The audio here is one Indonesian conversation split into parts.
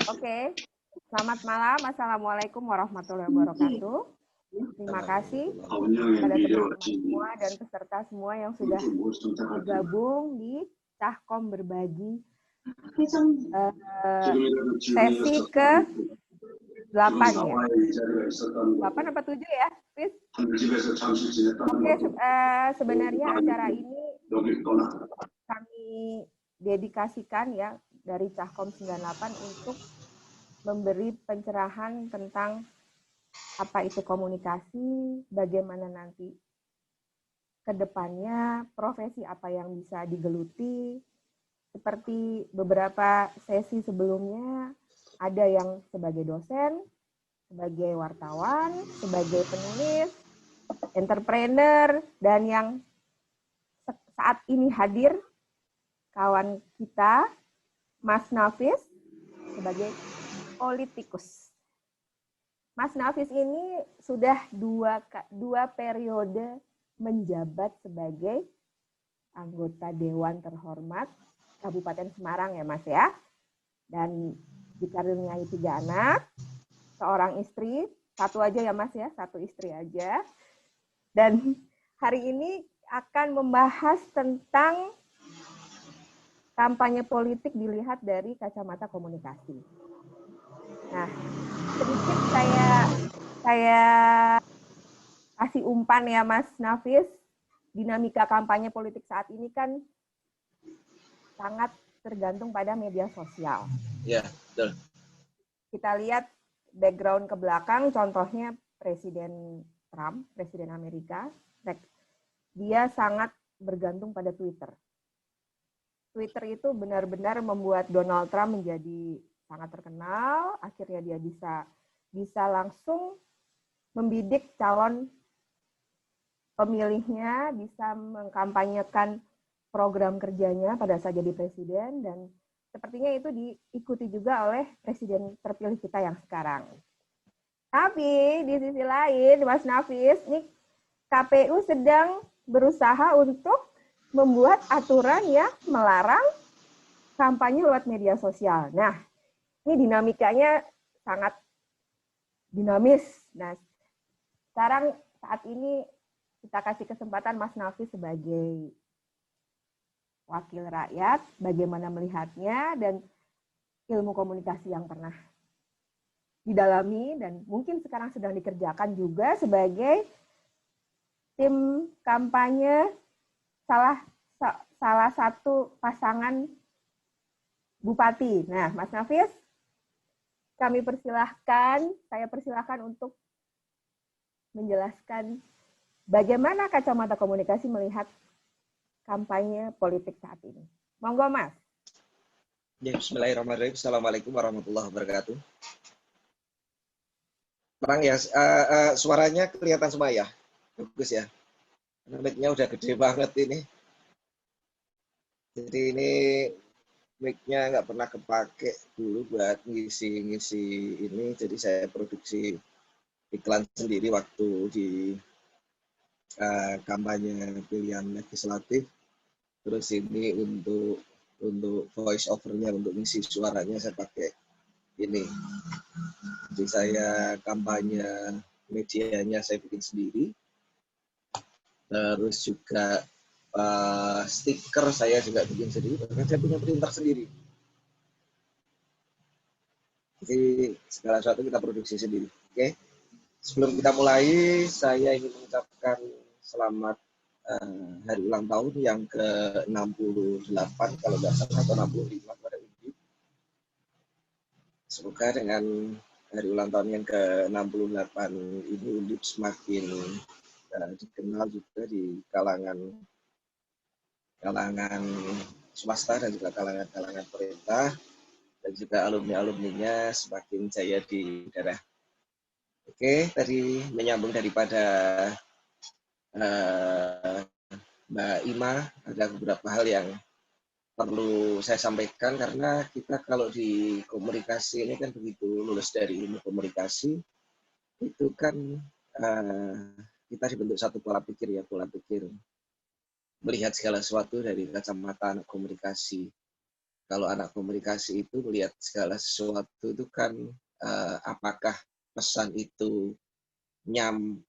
Oke, selamat malam. Assalamualaikum warahmatullahi wabarakatuh. Terima kasih kepada teman-teman semua dan peserta semua yang sudah bergabung di Cahkom Berbagi sesi ke-8 ya. 8 apa 7 ya, Fis? Oke, sebenarnya acara ini kami dedikasikan ya dari Cahkom 98 untuk memberi pencerahan tentang apa itu komunikasi, bagaimana nanti ke depannya, profesi apa yang bisa digeluti. Seperti beberapa sesi sebelumnya, ada yang sebagai dosen, sebagai wartawan, sebagai penulis, entrepreneur, dan yang saat ini hadir, kawan kita, Mas Nafis, sebagai politikus. Mas Nafis ini sudah dua periode menjabat sebagai anggota Dewan Terhormat Kabupaten Semarang ya Mas ya. Dan dikaruniai 3 anak, seorang istri, satu aja ya Mas ya, satu istri aja. Dan hari ini akan membahas tentang kampanye politik dilihat dari kacamata komunikasi. Nah, sedikit saya kasih umpan ya Mas Nafis, dinamika kampanye politik saat ini kan sangat tergantung pada media sosial. Ya, betul. Kita lihat background ke belakang, contohnya Presiden Trump, Presiden Amerika, dia sangat bergantung pada Twitter. Twitter itu benar-benar membuat Donald Trump menjadi sangat terkenal, akhirnya dia bisa langsung membidik calon pemilihnya, bisa mengkampanyekan program kerjanya pada saat jadi presiden, dan sepertinya itu diikuti juga oleh presiden terpilih kita yang sekarang. Tapi di sisi lain, Mas Nafis, nih KPU sedang berusaha untuk membuat aturan yang melarang kampanye lewat media sosial. Nah, ini dinamikanya sangat dinamis. Nah, sekarang saat ini kita kasih kesempatan Mas Nafis sebagai wakil rakyat, bagaimana melihatnya, dan ilmu komunikasi yang pernah didalami, dan mungkin sekarang sedang dikerjakan juga sebagai tim kampanye salah satu pasangan bupati. Nah, Mas Nafis, saya persilahkan untuk menjelaskan bagaimana kacamata komunikasi melihat kampanye politik saat ini. Monggo, Mas. Ya, bismillahirrahmanirrahim. Assalamualaikum warahmatullahi wabarakatuh. Terang ya, suaranya kelihatan semua ya? Bagus ya. Mic-nya udah gede banget ini. Jadi ini mic-nya nggak pernah kepake dulu buat ngisi ini. Jadi saya produksi iklan sendiri waktu di kampanye pilihan legislatif. Terus ini untuk voice over-nya, untuk ngisi suaranya saya pakai ini. Jadi saya kampanye medianya saya bikin sendiri. Terus juga stiker saya juga bikin sendiri, bahkan saya punya printer sendiri. Jadi segala sesuatu kita produksi sendiri. Oke. Sebelum kita mulai, saya ingin mengucapkan selamat hari ulang tahun yang ke-68 kalau nggak salah, atau 65 pada Undip. Semoga dengan hari ulang tahun yang ke-68 ini Undip semakin dikenal juga di kalangan swasta dan juga kalangan pemerintah, dan juga alumni-alumninya semakin jaya di daerah. Oke, tadi menyambung daripada Mbak Ima, ada beberapa hal yang perlu saya sampaikan, karena kita kalau di komunikasi ini kan begitu lulus dari ilmu komunikasi, itu kan kita dibentuk satu pola pikir melihat segala sesuatu dari kacamata komunikasi. Kalau anak komunikasi itu melihat segala sesuatu itu kan apakah pesan itu mohon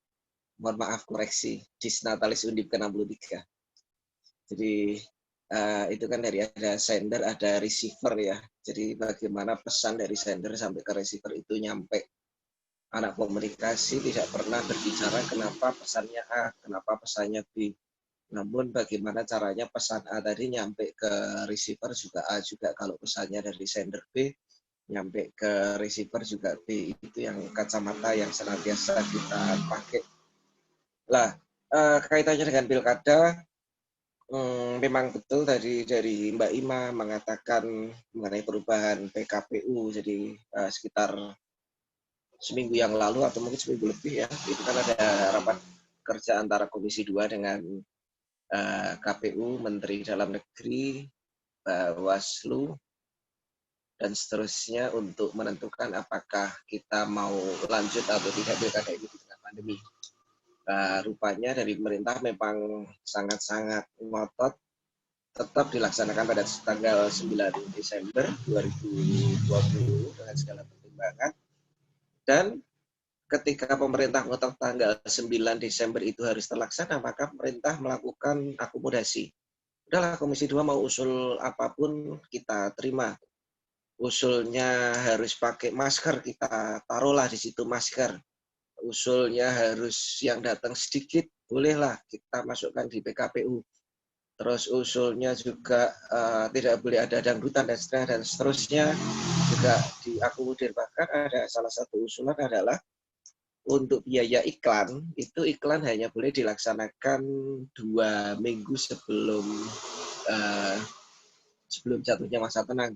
maaf koreksi, Disnatalis Undip ke-63. Jadi itu kan dari ada sender, ada receiver ya. Jadi bagaimana pesan dari sender sampai ke receiver itu nyampe. Anak komunikasi tidak pernah berbicara kenapa pesannya A, kenapa pesannya B. Namun bagaimana caranya pesan A tadi nyampe ke receiver juga A juga. Kalau pesannya dari sender B, nyampe ke receiver juga B. Itu yang kacamata yang senantiasa kita pakai. Lah, kaitannya dengan pilkada, memang betul tadi dari Mbak Ima mengatakan mengenai perubahan PKPU. Jadi sekitar seminggu yang lalu atau mungkin seminggu lebih ya, itu kan ada rapat kerja antara Komisi 2 dengan KPU, Menteri Dalam Negeri, Bawaslu, dan seterusnya untuk menentukan apakah kita mau lanjut atau tidak pilkada ini di tengah pandemi. Rupanya dari pemerintah memang sangat-sangat ngotot tetap dilaksanakan pada tanggal 9 Desember 2020 dengan segala pertimbangan. Dan ketika pemerintah ngotot tanggal 9 Desember itu harus terlaksana, maka pemerintah melakukan akomodasi. Udahlah Komisi 2 mau usul apapun kita terima. Usulnya harus pakai masker, kita taruhlah di situ masker. Usulnya harus yang datang sedikit, bolehlah kita masukkan di PKPU. Terus usulnya juga tidak boleh ada dangdutan dan seterusnya juga diakomodir. Bahkan ada salah satu usulan adalah untuk biaya iklan, itu iklan hanya boleh dilaksanakan 2 minggu sebelum jatuhnya masa tenang.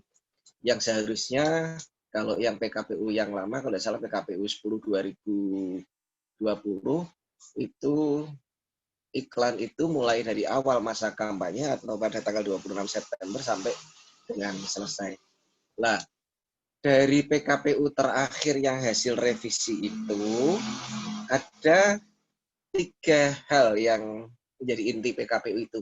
Yang seharusnya kalau yang PKPU yang lama, kalau tidak salah PKPU 10/2020, itu iklan itu mulai dari awal masa kampanye atau pada tanggal 26 September sampai dengan selesai. Nah, dari PKPU terakhir yang hasil revisi itu, ada 3 hal yang menjadi inti PKPU itu.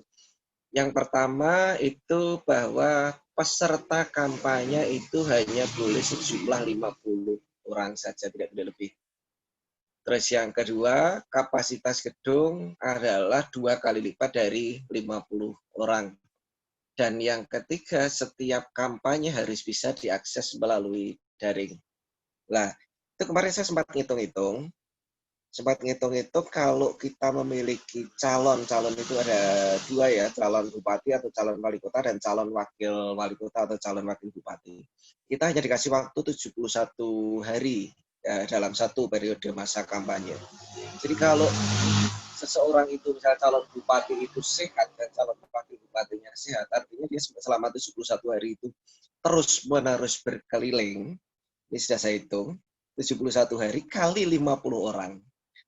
Yang pertama itu bahwa peserta kampanye itu hanya boleh sejumlah 50 orang saja, tidak boleh lebih. Terus yang kedua, kapasitas gedung adalah 2 kali lipat dari 50 orang. Dan yang ketiga, setiap kampanye harus bisa diakses melalui daring. Nah, itu kemarin saya sempat ngitung-ngitung kalau kita memiliki calon itu ada 2 ya, calon bupati atau calon wali kota dan calon wakil wali kota atau calon wakil bupati. Kita hanya dikasih waktu 71 hari ya, dalam satu periode masa kampanye. Jadi kalau seseorang itu misalnya calon bupati itu sehat dan calon wakil bupatinya sehat, artinya dia selama 71 hari itu terus-menerus berkeliling. Ini sudah saya hitung, 71 hari kali 50 orang.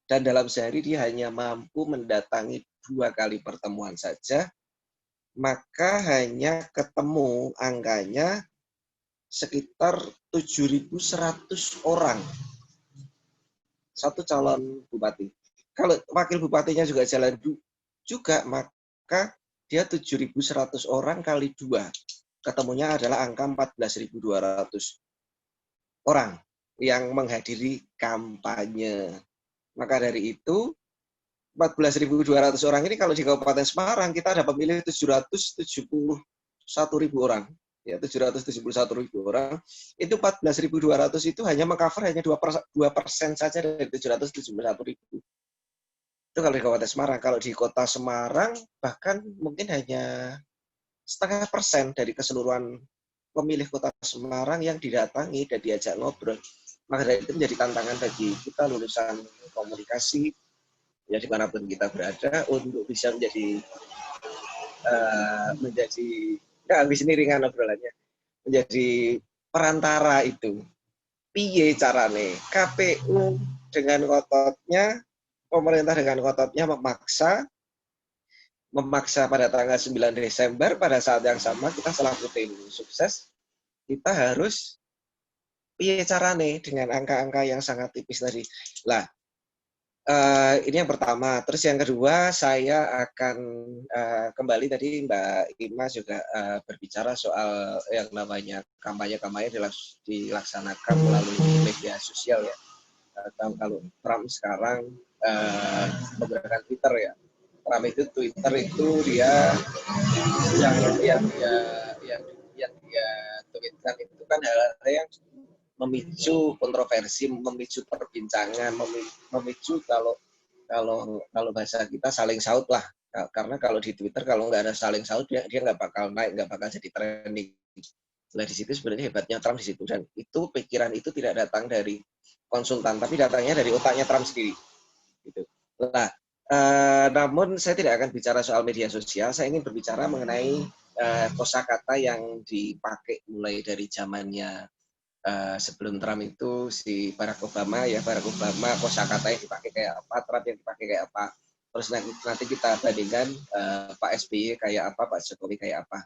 Dan dalam sehari dia hanya mampu mendatangi 2 kali pertemuan saja, maka hanya ketemu angkanya sekitar 7.100 orang. Satu calon bupati. Kalau wakil bupatinya juga jalan juga, maka dia 7.100 orang kali 2. Ketemunya adalah angka 14.200 orang yang menghadiri kampanye. Maka dari itu, 14.200 orang ini kalau di Kabupaten Semarang, kita ada pemilih 771.000 orang. Ya, 771.000 orang. Itu 14.200 itu hanya mengcover hanya 2% saja dari 771.000. Itu kalau di Kabupaten Semarang. Kalau di Kota Semarang, bahkan mungkin hanya 0,5% dari keseluruhan pemilih Kota Semarang yang didatangi dan diajak ngobrol. Maka dari itu menjadi tantangan bagi kita lulusan komunikasi, ya dimanapun kita berada, untuk bisa menjadi habis ini ringan obrolannya, menjadi perantara itu. Piye carane KPU dengan ngototnya, pemerintah dengan ngototnya memaksa pada tanggal 9 Desember, pada saat yang sama kita selaku tim sukses, kita harus piye carane dengan angka-angka yang sangat tipis tadi. Lah, Ini yang pertama. Terus yang kedua, saya akan kembali tadi Mbak Ima juga berbicara soal yang namanya kampanye-kampanye dilaksanakan melalui media sosial ya. Atau kalau Trump sekarang menggunakan Twitter ya. Trump itu Twitter itu dia yang dia tweetkan itu kan hal-hal yang memicu kontroversi, memicu perbincangan, memicu kalau bahasa kita saling saut lah. Karena kalau di Twitter kalau nggak ada saling saut dia nggak bakal naik, nggak bakal jadi trending. Nah di situ sebenarnya hebatnya Trump di situ, dan itu pikiran itu tidak datang dari konsultan tapi datangnya dari otaknya Trump sendiri. Gitu. Nah, namun saya tidak akan bicara soal media sosial, saya ingin berbicara mengenai kosakata yang dipakai mulai dari zamannya sebelum Trump itu si Barack Obama ya, Barack Obama kosakata yang dipakai kayak apa, Trump yang dipakai kayak apa. Terus nanti kita bandingkan Pak SBY kayak apa, Pak Jokowi kayak apa.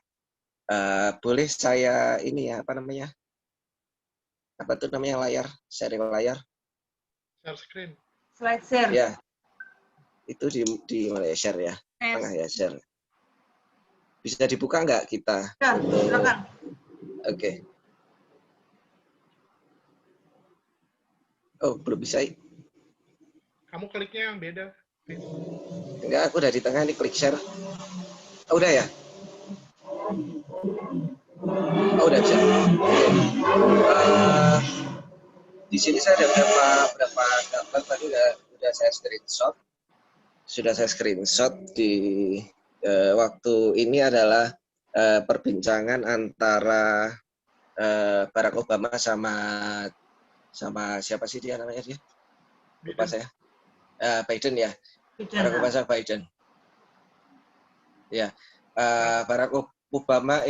Boleh saya ini ya, apa namanya? Apa tuh namanya layar, sharing layar? Share screen. Slide share. Ya, itu di mana ya, share ya? Tengah ya, share. Bisa dibuka nggak kita? Ya, silakan. Oke. Oh, belum bisa. Kamu kliknya yang beda. Enggak, aku udah di tengah nih, klik share. Oh, udah ya? Oh, udah bisa. Di sini saya ada berapa gambar tadi udah saya screenshot. Sudah saya screenshot di waktu ini adalah perbincangan antara Barack Obama sama siapa sih dia namanya dia? Lupa saya. Biden ya. Barack Obama sama Biden. Ya. Barack Obama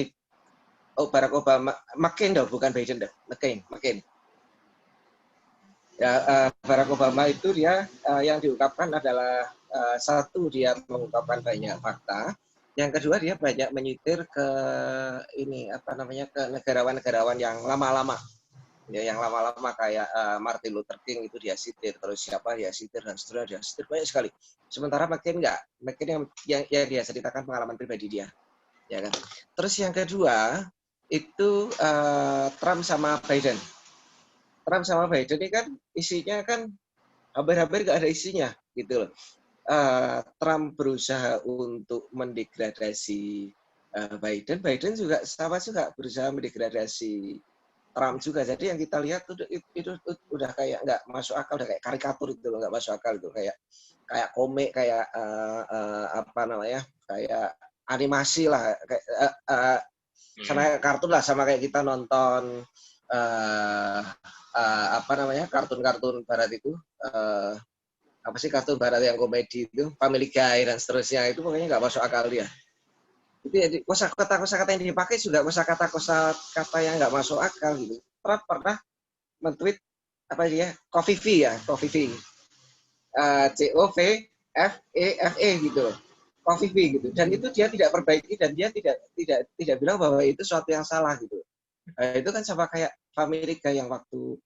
Barack Obama, McCain dong, bukan Biden dong, McCain. Ya, Barack Obama itu dia yang diungkapkan adalah satu, dia mengungkapkan banyak fakta. Yang kedua, dia banyak menyitir ke ini apa namanya, ke negarawan-negarawan yang lama-lama. Ya, yang lama-lama kayak Martin Luther King itu dia sitir, terus siapa dia sitir, dan seterusnya dia sitir banyak sekali. Sementara McCain enggak, McCain yang dia ceritakan pengalaman pribadi dia, ya kan. Terus yang kedua itu Trump sama Biden. Trump sama Biden ini kan isinya kan hampir-hampir nggak ada isinya gitu loh. Trump berusaha untuk mendegradasi Biden juga sama juga berusaha mendegradasi Trump juga. Jadi yang kita lihat itu udah kayak nggak masuk akal, udah kayak karikatur itu loh, nggak masuk akal itu, kayak komik, kayak apa namanya, kayak animasi lah, kayak sama kartun lah, sama kayak kita nonton apa namanya, kartun-kartun barat itu, apa sih kartun barat yang komedi itu, Family Guy dan seterusnya, itu pokoknya nggak masuk akal dia. Itu kosakata yang dipakai juga kosakata yang nggak masuk akal gitu. Trump pernah men-tweet apa dia, Coffee COVFE gitu loh. Coffee gitu, dan itu dia tidak perbaiki, dan dia tidak bilang bahwa itu sesuatu yang salah gitu. Itu kan sama kayak Family Guy yang waktu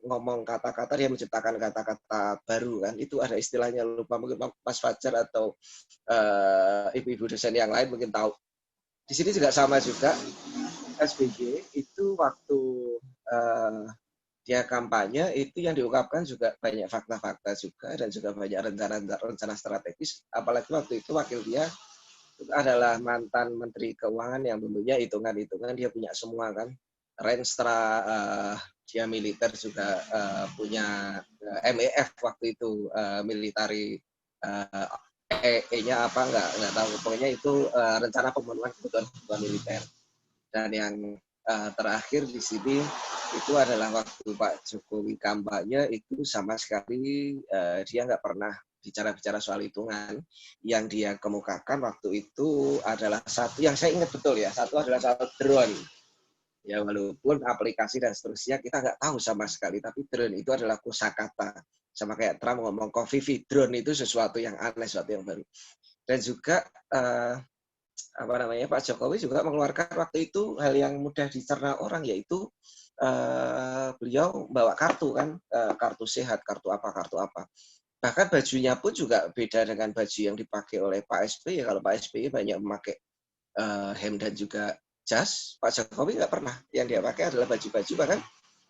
ngomong kata-kata, dia menciptakan kata-kata baru kan, itu ada istilahnya, lupa, mungkin Mas Fajar atau ibu-ibu dosen yang lain mungkin tahu. Di sini juga sama juga, SBY itu waktu dia kampanye itu yang diungkapkan juga banyak fakta-fakta juga, dan juga banyak rencana strategis, apalagi waktu itu wakil dia itu adalah mantan Menteri Keuangan yang tentunya hitungan-hitungan dia punya semua kan. Renstra, dia militer juga punya MEF waktu itu, military E-nya apa nggak tahu, pokoknya itu rencana pemenuhan kebutuhan militer. Dan yang terakhir di sini itu adalah waktu Pak Jokowi kampanye, itu sama sekali dia nggak pernah bicara soal hitungan. Yang dia kemukakan waktu itu adalah satu yang saya ingat betul ya, satu adalah soal drone. Ya walaupun aplikasi dan seterusnya kita nggak tahu sama sekali, tapi drone itu adalah kosakata. Sama kayak Trump ngomong coffee, drone itu sesuatu yang aneh, sesuatu yang baru. Dan juga apa namanya, Pak Jokowi juga mengeluarkan waktu itu hal yang mudah dicerna orang, yaitu beliau bawa kartu kan, kartu sehat, kartu apa, kartu apa. Bahkan bajunya pun juga beda dengan baju yang dipakai oleh Pak SBY. Kalau Pak SBY banyak memakai hem dan juga jas, Pak Jokowi nggak pernah. Yang dia pakai adalah baju-baju, bahkan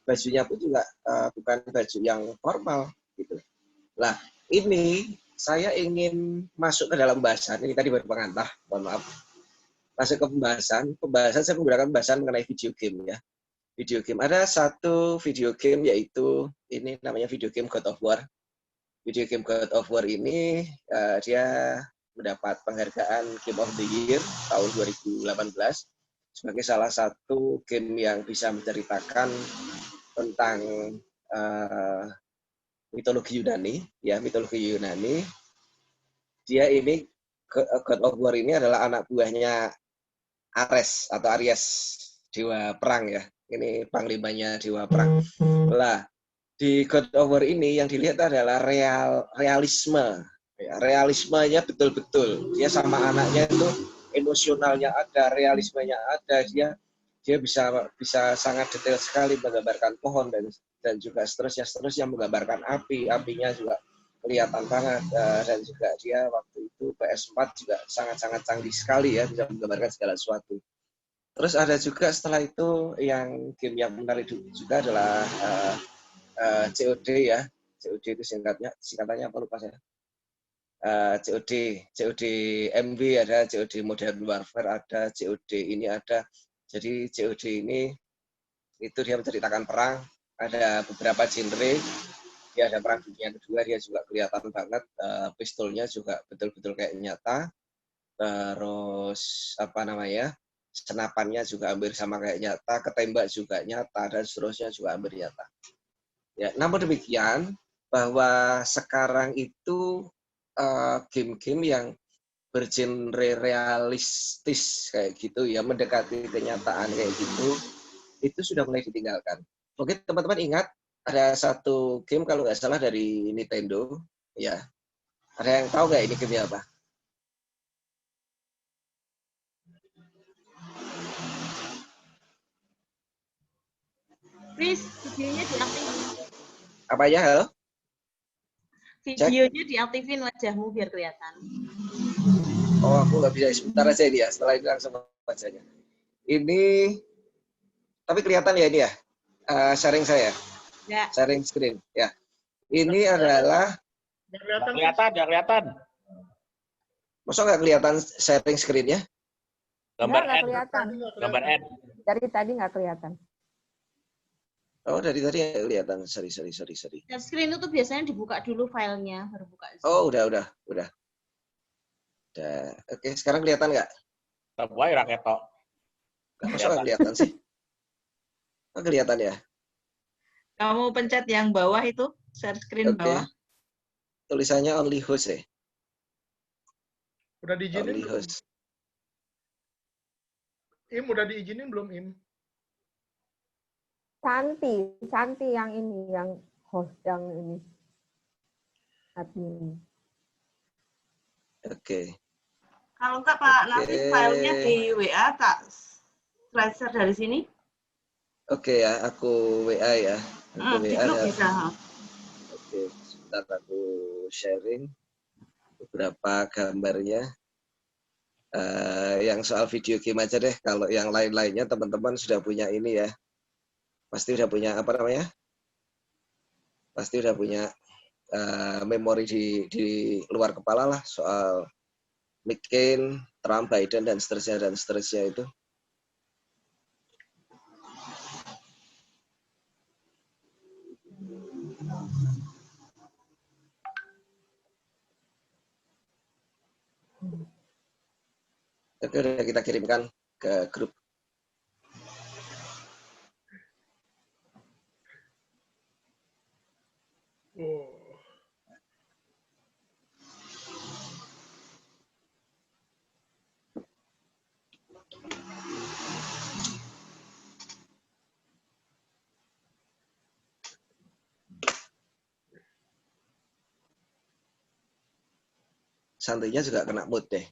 bajunya pun juga bukan baju yang formal gitu. Nah, ini saya ingin masuk ke dalam bahasan, ini tadi baru pengantar, mohon maaf. Masuk ke pembahasan saya menggunakan pembahasan mengenai video game ya. Video game, ada satu video game yaitu ini namanya video game God of War. Video game God of War ini dia mendapat penghargaan Game of the Year tahun 2018 sebagai salah satu game yang bisa menceritakan tentang mitologi Yunani, ya mitologi Yunani. Dia ini God of War ini adalah anak buahnya Ares atau Aries, dewa perang ya. Ini panglimanya dewa perang. Lah, di God of War ini yang dilihat adalah realisme. Ya, realismenya betul-betul. Dia sama anaknya itu emosionalnya ada, realismenya ada. Dia bisa sangat detail sekali menggambarkan pohon dan juga seterusnya menggambarkan apinya juga kelihatan banget, dan juga dia waktu itu PS4 juga sangat-sangat canggih sekali ya, bisa menggambarkan segala sesuatu. Terus ada juga setelah itu yang game yang menarik juga adalah COD ya. COD itu singkatannya apa lupa saya. COD MW ada, COD Modern Warfare ada, COD ini ada. Jadi COD ini itu dia menceritakan perang, ada beberapa genre. Dia ada perang dunia kedua, dia juga kelihatan banget, pistolnya juga betul-betul kayak nyata. Terus apa namanya, senapannya juga hampir sama kayak nyata, ketembak juga nyata, dan seterusnya juga hampir nyata. Ya, namun demikian, bahwa sekarang itu game-game yang bergenre realistis kayak gitu ya, mendekati kenyataan kayak gitu, itu sudah mulai ditinggalkan. Mungkin teman-teman ingat ada satu game kalau nggak salah dari Nintendo, ya. Ada yang tahu nggak ini game apa? Chris, videonya diaktifin. Apa ya, halo? Videonya diaktifin wajahmu biar kelihatan. Oh, aku nggak bisa, sebentar aja ini ya. Setelah itu langsung wajahnya. Ini, tapi kelihatan ya ini ya? Sharing saya. Ya. Sharing screen, ya. Ini adalah Nggak kelihatan. Masa nggak kelihatan sharing screen-nya? Gambar N. Kelihatan. Gambar N. Dari tadi nggak kelihatan. Oh, dari tadi nggak kelihatan. Sorry. Dan screen itu biasanya dibuka dulu filenya, baru buka. Oh, udah. Oke, sekarang kelihatan nggak? Wah, raketo. Masa nggak kelihatan sih? Oh, kelihatan ya? Kamu pencet yang bawah itu, share screen bawah. Tulisannya only host ya? Udah diizinin Only belum? host. Udah diizinin belum, Im? Santi yang ini, yang host yang ini. Admin. Oke. Kalau enggak Pak Nafi, filenya di WA tak share dari sini. Oke ya, aku WA ya. Aku Di WA grup ya. bisa. Oke, sebentar aku sharing beberapa gambarnya. Yang soal video game aja deh. Kalau yang lain-lainnya teman-teman sudah punya ini ya. Pasti udah punya apa namanya? Pasti udah punya memori di luar kepala lah soal McCain, Trump, Biden dan seterusnya itu. Oke, udah kita kirimkan ke grup. Santunya juga kena mood deh.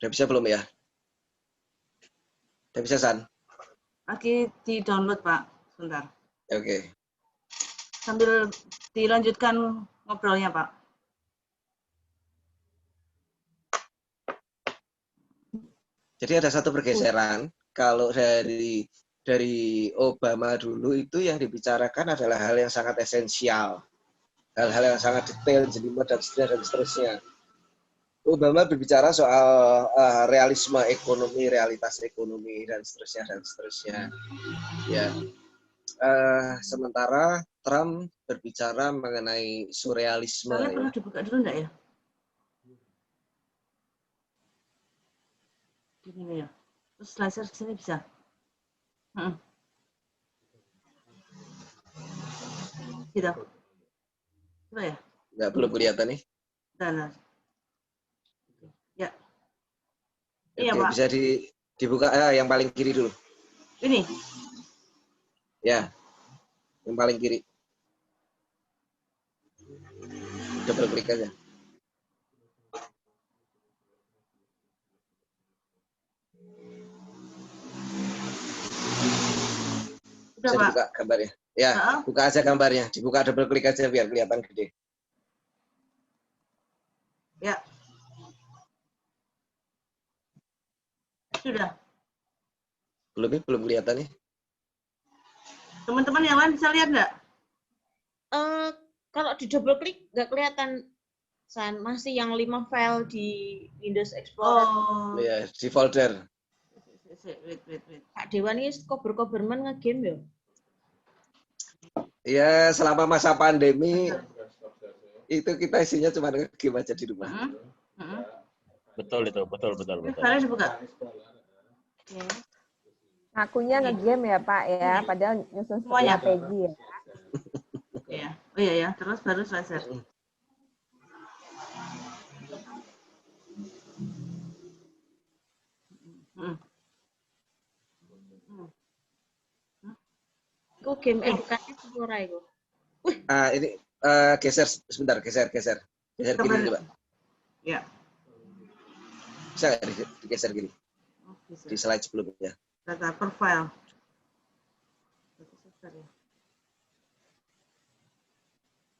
Udah bisa belum ya? Udah bisa, San? Lagi di-download, Pak. Sebentar. Oke. Sambil dilanjutkan ngobrolnya, Pak. Jadi ada satu pergeseran. Kalau dari Obama dulu itu yang dibicarakan adalah hal yang sangat esensial. Hal-hal yang sangat detail, jelimet, dan seterusnya. Obama berbicara soal realisme ekonomi, realitas ekonomi, dan seterusnya. Ya. Sementara Trump berbicara mengenai surrealisme. Soalnya Ya. perlu dibuka dulu enggak ya? Gini ya. Terus laser ke sini bisa. Gitu. Coba ya? Nggak, belum kelihatan nih. Nah. Ya. Oke, Iya, Pak. bisa dibuka yang paling kiri dulu. Ini. Ya, yang paling kiri. Double klik aja. Bisa Udah, dibuka Pak. gambarnya. Ya, buka aja gambarnya. Dibuka double klik aja biar kelihatan gede. Ya. Sudah. Belum kelihatan nih. Teman-teman yang lain bisa lihat nggak? Kalau di double klik nggak kelihatan, San. Masih yang 5 file di Windows Explorer. Oh. Ya, di folder. Wait. Kak Dewan ini kober-koberman nge-game ya? Ya, selama masa pandemi itu kita isinya cuma nge-game aja di rumah. Betul itu, betul. Filenya dibuka. Oke. Ngakunya nge-game ya Pak ya, padahal nyusun Semuanya. strategi ya. Iya. Oh iya ya, terus baru laser. Itu game edukatif ora itu. Ini geser sebentar, geser gini coba. Ya. Bisa nggak digeser gini? Oh, bisa. Di slide sebelumnya. Data profile.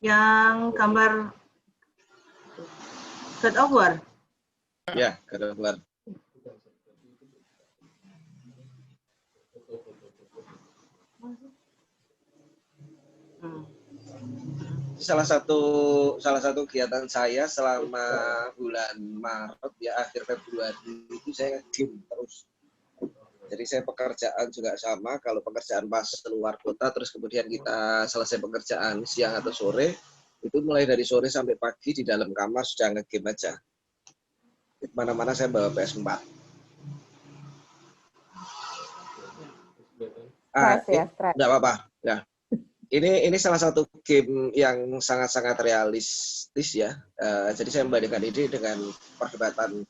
Yang gambar God of War. Ya, keluar. Salah satu kegiatan saya selama bulan Maret ya akhir Februari itu saya nge-game terus. Jadi saya pekerjaan juga sama, kalau pekerjaan pas keluar kota terus kemudian kita selesai pekerjaan siang atau sore, itu mulai dari sore sampai pagi di dalam kamar sudah nge-game aja. Mana-mana saya bawa PS4. Stres. Enggak apa-apa. Ya. Ini salah satu game yang sangat-sangat realistis ya. Jadi saya membandingkan ini dengan perdebatan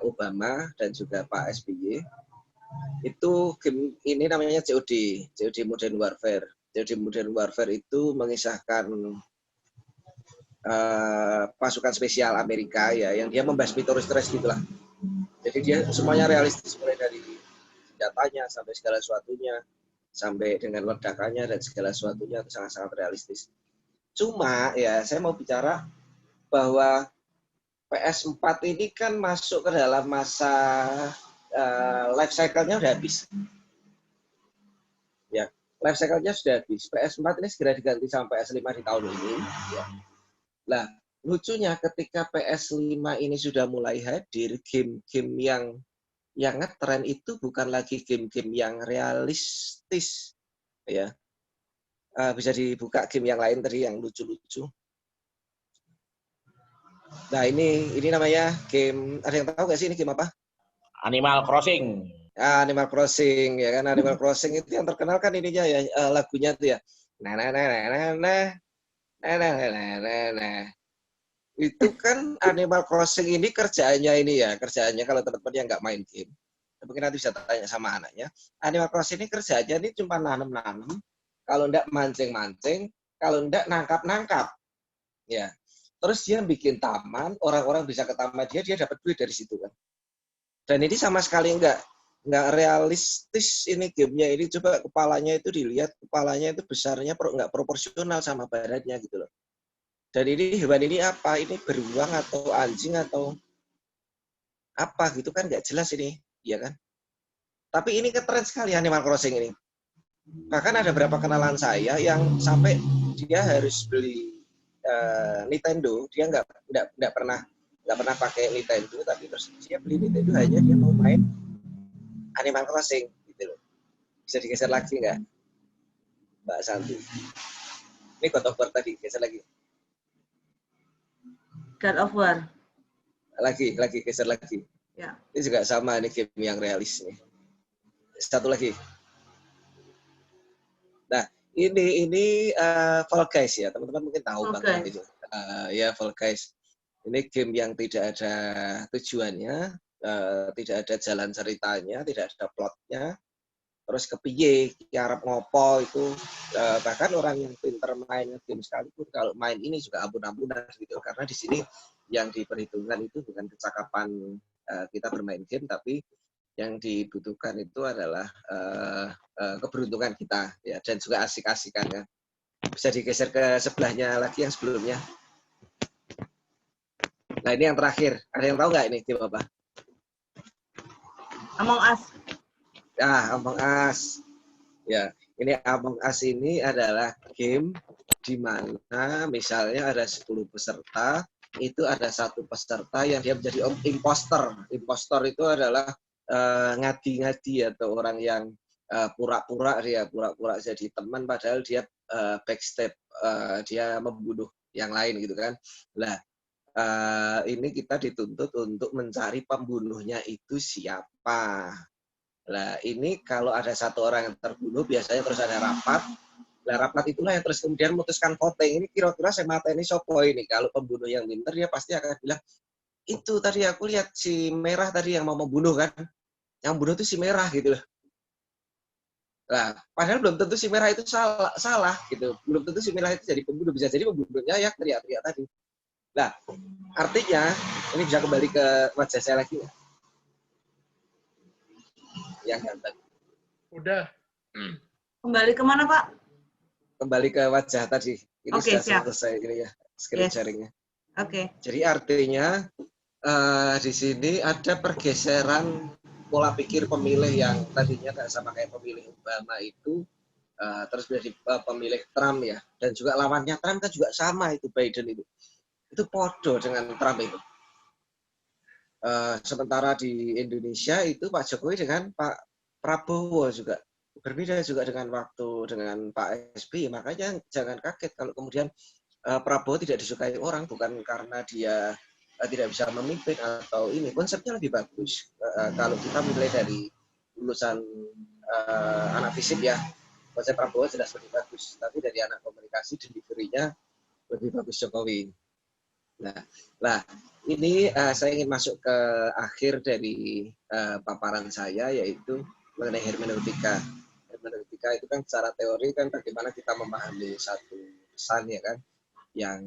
Obama dan juga Pak SBY. Itu game ini namanya COD Modern Warfare. COD Modern Warfare itu mengisahkan pasukan spesial Amerika ya, yang dia membasmi teroris gitulah. Jadi dia semuanya realistis, mulai dari senjatanya sampai segala sesuatunya, sampai dengan ledakannya dan segala sesuatunya itu sangat-sangat realistis. Cuma ya saya mau bicara bahwa PS4 ini kan masuk ke dalam masa life cycle-nya udah habis. Ya, life cycle-nya sudah habis. PS4 ini segera diganti sama PS5 di tahun ini. Ya. Nah, lucunya ketika PS5 ini sudah mulai hadir, game-game yang ngetren itu bukan lagi game-game yang realistis, ya. Bisa dibuka game yang lain tadi yang lucu-lucu. Nah ini namanya game, ada yang tahu nggak sih ini game apa? Animal Crossing. Animal Crossing ya kan, Animal Crossing itu yang terkenal kan ininya ya, lagunya tuh ya. Itu kan Animal Crossing ini kerjaannya kalau teman-teman yang nggak main game, mungkin nanti bisa tanya sama anaknya. Animal Crossing ini kerjanya ini cuma nanam-nanam, kalau enggak mancing-mancing, kalau enggak nangkap-nangkap. Ya. Terus dia bikin taman, orang-orang bisa ke taman dia dapat duit dari situ kan. Dan ini sama sekali nggak realistis ini gamenya ini. Coba kepalanya itu dilihat, kepalanya itu besarnya nggak proporsional sama badannya gitu loh. Dan ini hewan ini apa? Ini beruang atau anjing atau apa gitu kan nggak jelas ini, ya kan? Tapi ini keren sekali Animal Crossing ini. Bahkan ada beberapa kenalan saya yang sampai dia harus beli Nintendo, dia nggak pernah pakai Nintendo, tapi terus dia beli Nintendo hanya dia mau main Animal Crossing gitu loh. Bisa digeser lagi nggak, Mbak Santi? Ini God of War tadi, geser lagi. God of War. Lagi geser lagi. Ya. Ini juga sama, ini game yang realis nih. Satu lagi. Nah, ini Fall Guys ya, teman-teman mungkin tahu banget itu. Ya, Fall Guys. Ini game yang tidak ada tujuannya, tidak ada jalan ceritanya, tidak ada plotnya. Terus kepiye, arep ngopo itu, bahkan orang yang pinter main game sekalipun kalau main ini juga ampun-ampunan gitu. Karena di sini yang diperhitungkan itu bukan kecakapan kita bermain game, tapi yang dibutuhkan itu adalah keberuntungan kita ya, dan juga asik-asikan ya. Bisa digeser ke sebelahnya lagi yang sebelumnya. Nah, ini yang terakhir. Ada yang tahu nggak ini game apa? Among Us. Among Us. Ya, ini Among Us ini adalah game di mana misalnya ada 10 peserta, itu ada satu peserta yang dia menjadi imposter. Imposter itu adalah ngadi-ngadi atau orang yang pura-pura jadi teman padahal dia backstab, dia membunuh yang lain gitu kan. Nah, ini kita dituntut untuk mencari pembunuhnya itu siapa. Nah, ini kalau ada satu orang yang terbunuh biasanya terus ada rapat. Nah, rapat itulah yang terus kemudian memutuskan voting. Ini kira-kira saya mateni sopo ini. Kalau pembunuh yang pinter dia pasti akan bilang, itu tadi aku lihat si merah tadi yang mau membunuh kan. Yang bunuh itu si merah gitu loh. Nah, padahal belum tentu si merah itu salah gitu. Belum tentu si merah itu jadi pembunuh. Bisa jadi pembunuhnya ya teriak-teriak tadi. Nah, artinya ini bisa kembali ke wajah saya lagi ya. Yang ganteng. Udah. Kembali kemana, Pak? Kembali ke wajah tadi. Ini Oke, sudah siap. selesai ini ya, screen sharingnya. Oke. Jadi artinya di sini ada pergeseran pola pikir pemilih yang tadinya nggak sama kayak pemilih Obama itu, terus menjadi pemilih Trump ya. Dan juga lawannya Trump kan juga sama itu, Biden itu. Itu podo dengan Trump itu. Sementara di Indonesia itu Pak Jokowi dengan Pak Prabowo juga berbeda juga dengan Pak SBY. Makanya jangan kaget kalau kemudian Prabowo tidak disukai orang bukan karena dia tidak bisa memimpin atau ini. Konsepnya lebih bagus. Kalau kita mulai dari lulusan anak fisip ya, konsep Prabowo jelas lebih bagus. Tapi dari anak komunikasi, delivery-nya lebih bagus Jokowi. Nah, ini saya ingin masuk ke akhir dari paparan saya, yaitu mengenai hermeneutika. Hermeneutika itu kan secara teori kan bagaimana kita memahami satu pesan ya kan, yang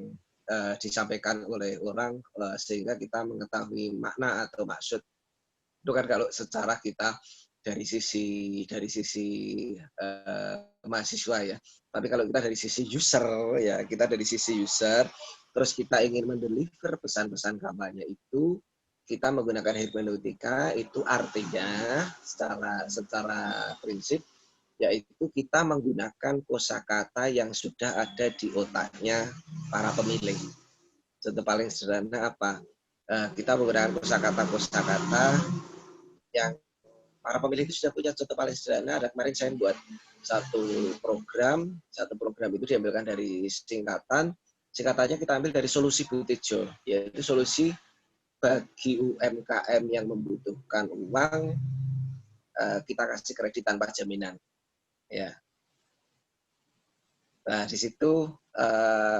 disampaikan oleh orang sehingga kita mengetahui makna atau maksud. Itu kan kalau secara kita dari sisi mahasiswa ya. Tapi kalau kita dari sisi user ya, kita dari sisi user, terus kita ingin mendeliver pesan-pesan kampanye itu, kita menggunakan hermeneutika. Itu artinya secara prinsip yaitu kita menggunakan kosakata yang sudah ada di otaknya para pemilih. Contoh paling sederhana apa? Kita menggunakan kosakata yang para pemilih itu sudah punya. Contoh paling sederhana, ada kemarin saya buat satu program itu diambilkan dari singkatannya kita ambil dari solusi Butejo, yaitu solusi bagi UMKM yang membutuhkan uang, kita kasih kredit tanpa jaminan. Ya. Nah, di situ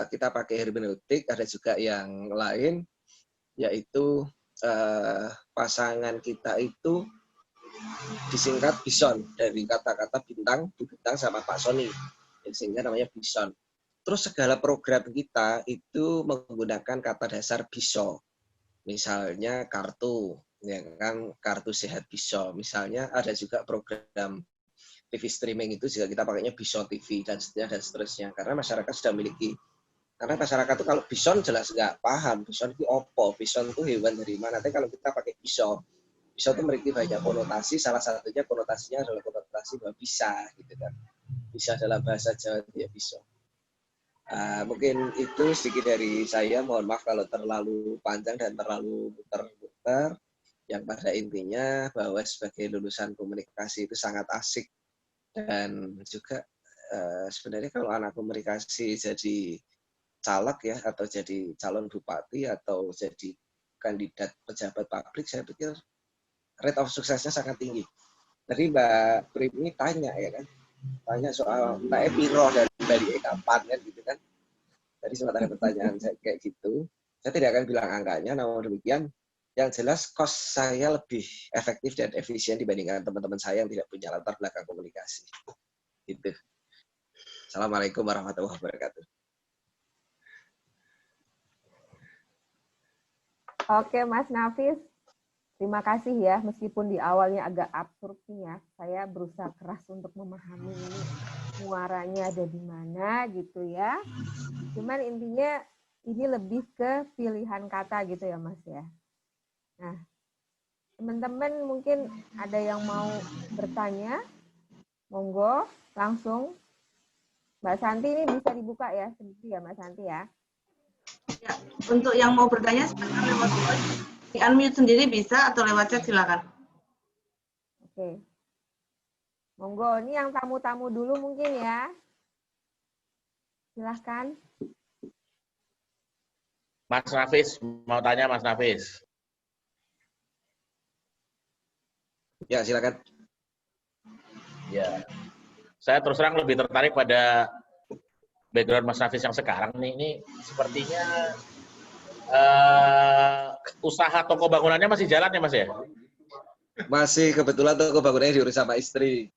kita pakai hermeneutik. Ada juga yang lain, yaitu pasangan kita itu disingkat Bison, dari kata-kata bintang sama Pak Sony, sehingga namanya Bison. Terus segala program kita itu menggunakan kata dasar biso. Misalnya kartu, Ya kan, kartu sehat Biso. Misalnya ada juga program TV streaming itu juga kita pakainya Biso TV dan seterusnya. Karena masyarakat sudah memiliki. Karena masyarakat itu kalau bison jelas nggak paham. Bison itu opo, bison itu hewan dari mana. Tapi kalau kita pakai Biso, Biso itu memiliki banyak konotasi. Salah satunya konotasinya adalah konotasi bahwa bisa, gitu kan. Bisa dalam bahasa Jawa itu ya Biso. Mungkin itu sedikit dari saya. Mohon maaf kalau terlalu panjang dan terlalu muter-muter. Yang pada intinya bahwa sebagai lulusan komunikasi itu sangat asik. Dan juga sebenarnya kalau anak komunikasi jadi caleg ya, atau jadi calon bupati, atau jadi kandidat pejabat publik, saya pikir rate of suksesnya sangat tinggi. Tadi Mbak Prim ini tanya ya kan, tanya soal Mbak Epiro dan dari kapan kan gitu kan. Tadi sempat ada pertanyaan saya kayak gitu. Saya tidak akan bilang angkanya, namun demikian yang jelas cost saya lebih efektif dan efisien dibandingkan teman-teman saya yang tidak punya latar belakang komunikasi. Gitu. Assalamualaikum warahmatullahi wabarakatuh. Oke, Mas Nafis. Terima kasih ya, meskipun di awalnya agak absurd nih ya. Saya berusaha keras untuk memahami ini muaranya ada di mana gitu ya. Cuman intinya ini lebih ke pilihan kata gitu ya, Mas ya. Nah, teman-teman mungkin ada yang mau bertanya, monggo langsung. Mbak Santi ini bisa dibuka ya, sedikit ya Mbak Santi ya. Ya, untuk yang mau bertanya silakan lewat voice. Di unmute sendiri bisa atau lewat chat silakan. Oke. Monggo, ini yang tamu-tamu dulu mungkin ya. Silahkan. Mas Nafis, mau tanya Mas Nafis. Ya, silakan. Ya, saya terus terang lebih tertarik pada background Mas Nafis yang sekarang nih. Ini sepertinya usaha toko bangunannya masih jalan ya Mas ya? Masih kebetulan toko bangunannya diurus sama istri.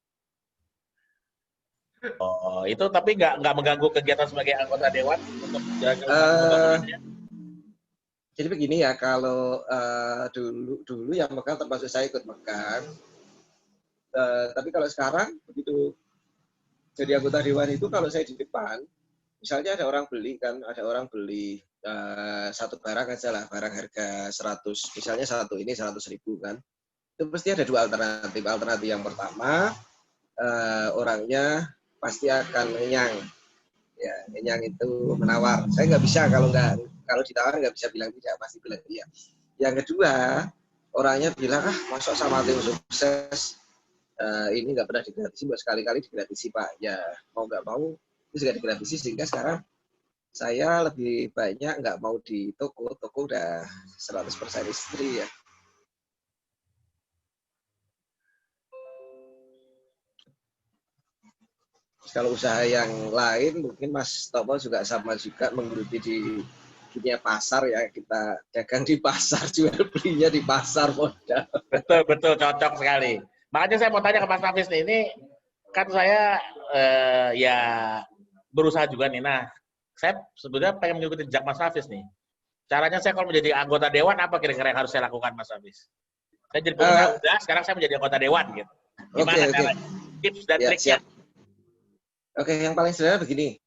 Oh, itu tapi nggak mengganggu kegiatan sebagai anggota dewan untuk menjalankan usaha toko bangunannya? Jadi begini ya, kalau dulu yang megang termasuk saya ikut megang. Tapi kalau sekarang begitu jadi anggota dewan itu, kalau saya di depan, misalnya ada orang beli kan, ada orang beli satu barang aja lah, barang harga 100, misalnya satu ini 100.000 kan, itu pasti ada dua alternatif. Alternatif yang pertama, orangnya pasti akan ngenyang, ya ngenyang itu menawar. Saya nggak bisa kalau ditawar nggak bisa bilang tidak, pasti bilang iya. Yang kedua, orangnya bilang masuk sama tim sukses. Ini nggak pernah digratisi, buat sekali-kali digratisi Pak. Ya mau nggak mau itu juga digratisi, sehingga sekarang saya lebih banyak nggak mau di toko udah 100% istri ya. Kalau usaha yang lain mungkin Mas Topo juga sama juga menggeluti di dunia pasar ya, kita dagang di pasar, jual belinya di pasar modal. Betul, cocok sekali. Makanya saya mau tanya ke Mas Nafis nih, ini kan saya ya berusaha juga nih. Nah, saya sebenarnya pengen mengikuti jejak Mas Nafis nih. Caranya saya kalau menjadi anggota dewan, apa kira-kira yang harus saya lakukan Mas Nafis? Saya jadi pengguna udah, sekarang saya menjadi anggota dewan gitu. Gimana caranya? Tips dan triknya? Oke, yang paling sederhana begini.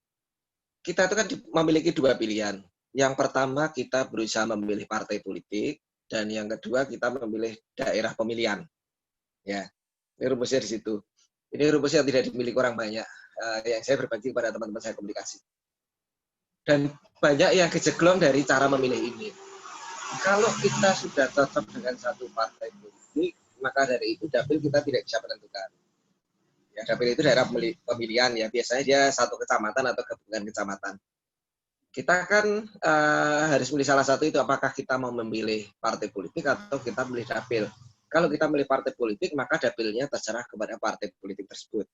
Kita itu kan memiliki dua pilihan. Yang pertama kita berusaha memilih partai politik, dan yang kedua kita memilih daerah pemilihan. Ya, ini rumusnya di situ. Ini rumus yang tidak dimiliki orang banyak, yang saya berbagi kepada teman-teman saya komunikasi. Dan banyak yang kejeglong dari cara memilih ini. Kalau kita sudah cocok dengan satu partai politik, maka dari itu dapil kita tidak bisa menentukan. Ya, dapil itu daerah pemilihan ya, biasanya dia satu kecamatan atau gabungan kecamatan. Kita kan harus milih salah satu itu, apakah kita mau memilih partai politik atau kita memilih dapil. Kalau kita memilih partai politik, maka dapilnya terserah kepada partai politik tersebut.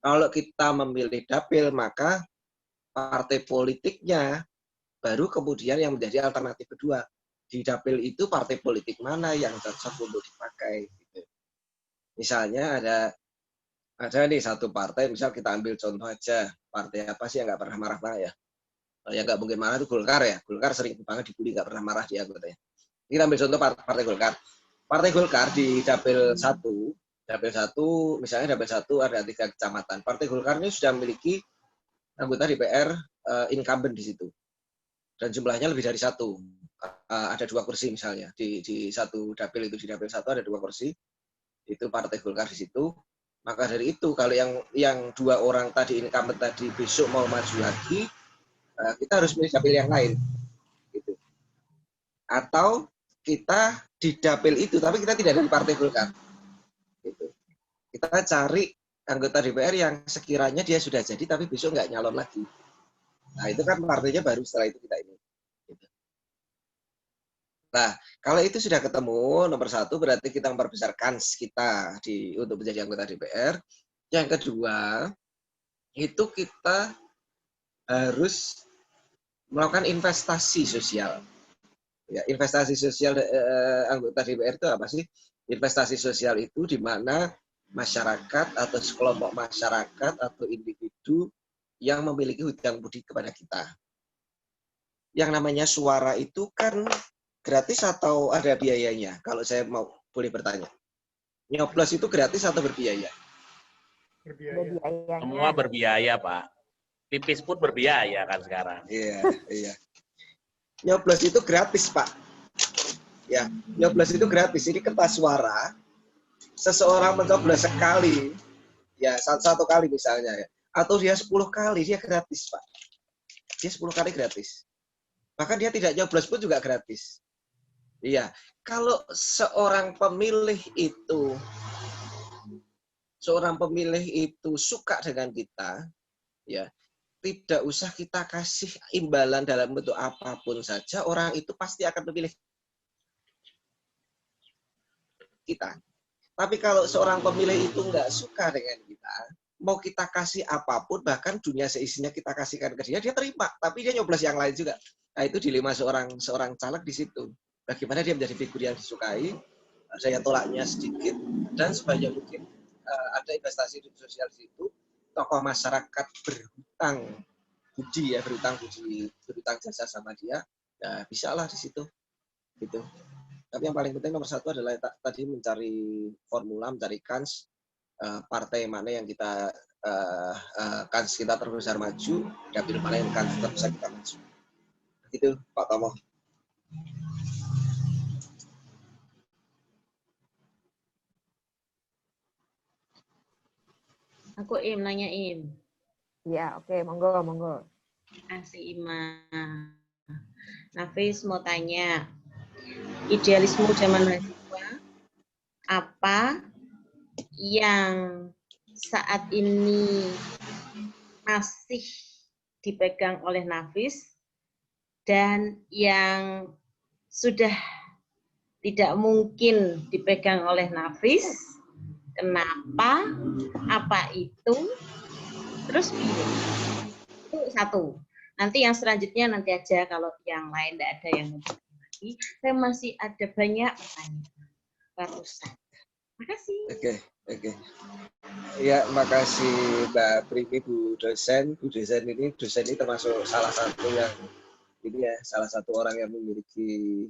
Kalau kita memilih dapil, maka partai politiknya baru kemudian yang menjadi alternatif kedua. Di dapil itu partai politik mana yang cocok untuk dipakai. Gitu. Misalnya ada nih satu partai, misal kita ambil contoh aja, partai apa sih yang nggak pernah marah-marah ya? Yang nggak mungkin marah itu Golkar ya. Golkar sering banget dibully, nggak pernah marah di anggotanya. Kita ambil contoh partai Golkar. Partai Golkar di Dapil 1, misalnya Dapil 1 ada 3 kecamatan. Partai Golkar ini sudah memiliki anggota DPR incumbent di situ. Dan jumlahnya lebih dari 1. Ada 2 kursi misalnya. Di satu dapil itu, di Dapil 1 ada 2 kursi. Itu Partai Golkar di situ. Maka dari itu, kalau yang 2 orang tadi incumbent tadi besok mau maju lagi, kita harus milih dapil yang lain. Gitu. Atau kita di dapil itu, tapi kita tidak dari Partai Golkar. Gitu. Kita cari anggota DPR yang sekiranya dia sudah jadi, tapi besok nggak nyalon lagi. Nah, itu kan partainya baru setelah itu kita ini. Gitu. Nah, kalau itu sudah ketemu, nomor 1 berarti kita memperbesar kans kita untuk menjadi anggota DPR. Yang kedua, itu kita harus melakukan investasi sosial. Ya, investasi sosial anggota DPR itu apa sih? Investasi sosial itu di mana masyarakat atau sekelompok masyarakat atau individu yang memiliki hutang budi kepada kita. Yang namanya suara itu kan gratis atau ada biayanya? Kalau saya boleh bertanya. Nyoblos itu gratis atau berbiaya? Berbiaya. Semua berbiaya, Pak. Pipis pun berbiaya kan sekarang. Iya. Nyoblos itu gratis, Pak. Ya, nyoblos itu gratis. Ini kertas suara. Seseorang mencoblos sekali, ya satu kali misalnya, ya, atau dia 10 kali, dia gratis, Pak. Dia 10 kali gratis. Bahkan dia tidak nyoblos pun juga gratis. Iya, kalau seorang pemilih itu suka dengan kita, ya tidak usah kita kasih imbalan dalam bentuk apapun saja, orang itu pasti akan memilih kita. Tapi kalau seorang pemilih itu nggak suka dengan kita, mau kita kasih apapun, bahkan dunia seisinya kita kasihkan ke dia, dia terima. Tapi dia nyoblos yang lain juga. Nah, itu dilema seorang caleg di situ. Bagaimana dia menjadi figur yang disukai, daya tolaknya sedikit, dan sebanyak mungkin ada investasi sosial di situ. Tokoh masyarakat berhutang budi, ya berhutang jasa sama dia, ya bisa lah di situ. Gitu. Tapi yang paling penting nomor 1 adalah tadi mencari formula, mencari kans partai mana yang kita kans kita terbesar maju, dapil mana yang kans terbesar kita maju. Begitu, Pak Tomo. Aku nanya Im. Ya, oke, monggo. Asih Ima. Nafis mau tanya, idealisme zaman mahasiswa apa yang saat ini masih dipegang oleh Nafis dan yang sudah tidak mungkin dipegang oleh Nafis? Kenapa? Apa itu? Terus itu 1. Nanti yang selanjutnya nanti aja, kalau yang lain tidak ada yang lagi. Saya masih ada banyak pertanyaan barusan. Makasih. Oke. Ya, makasih Mbak Primi, Bu dosen. Bu dosen ini termasuk salah satu orang yang memiliki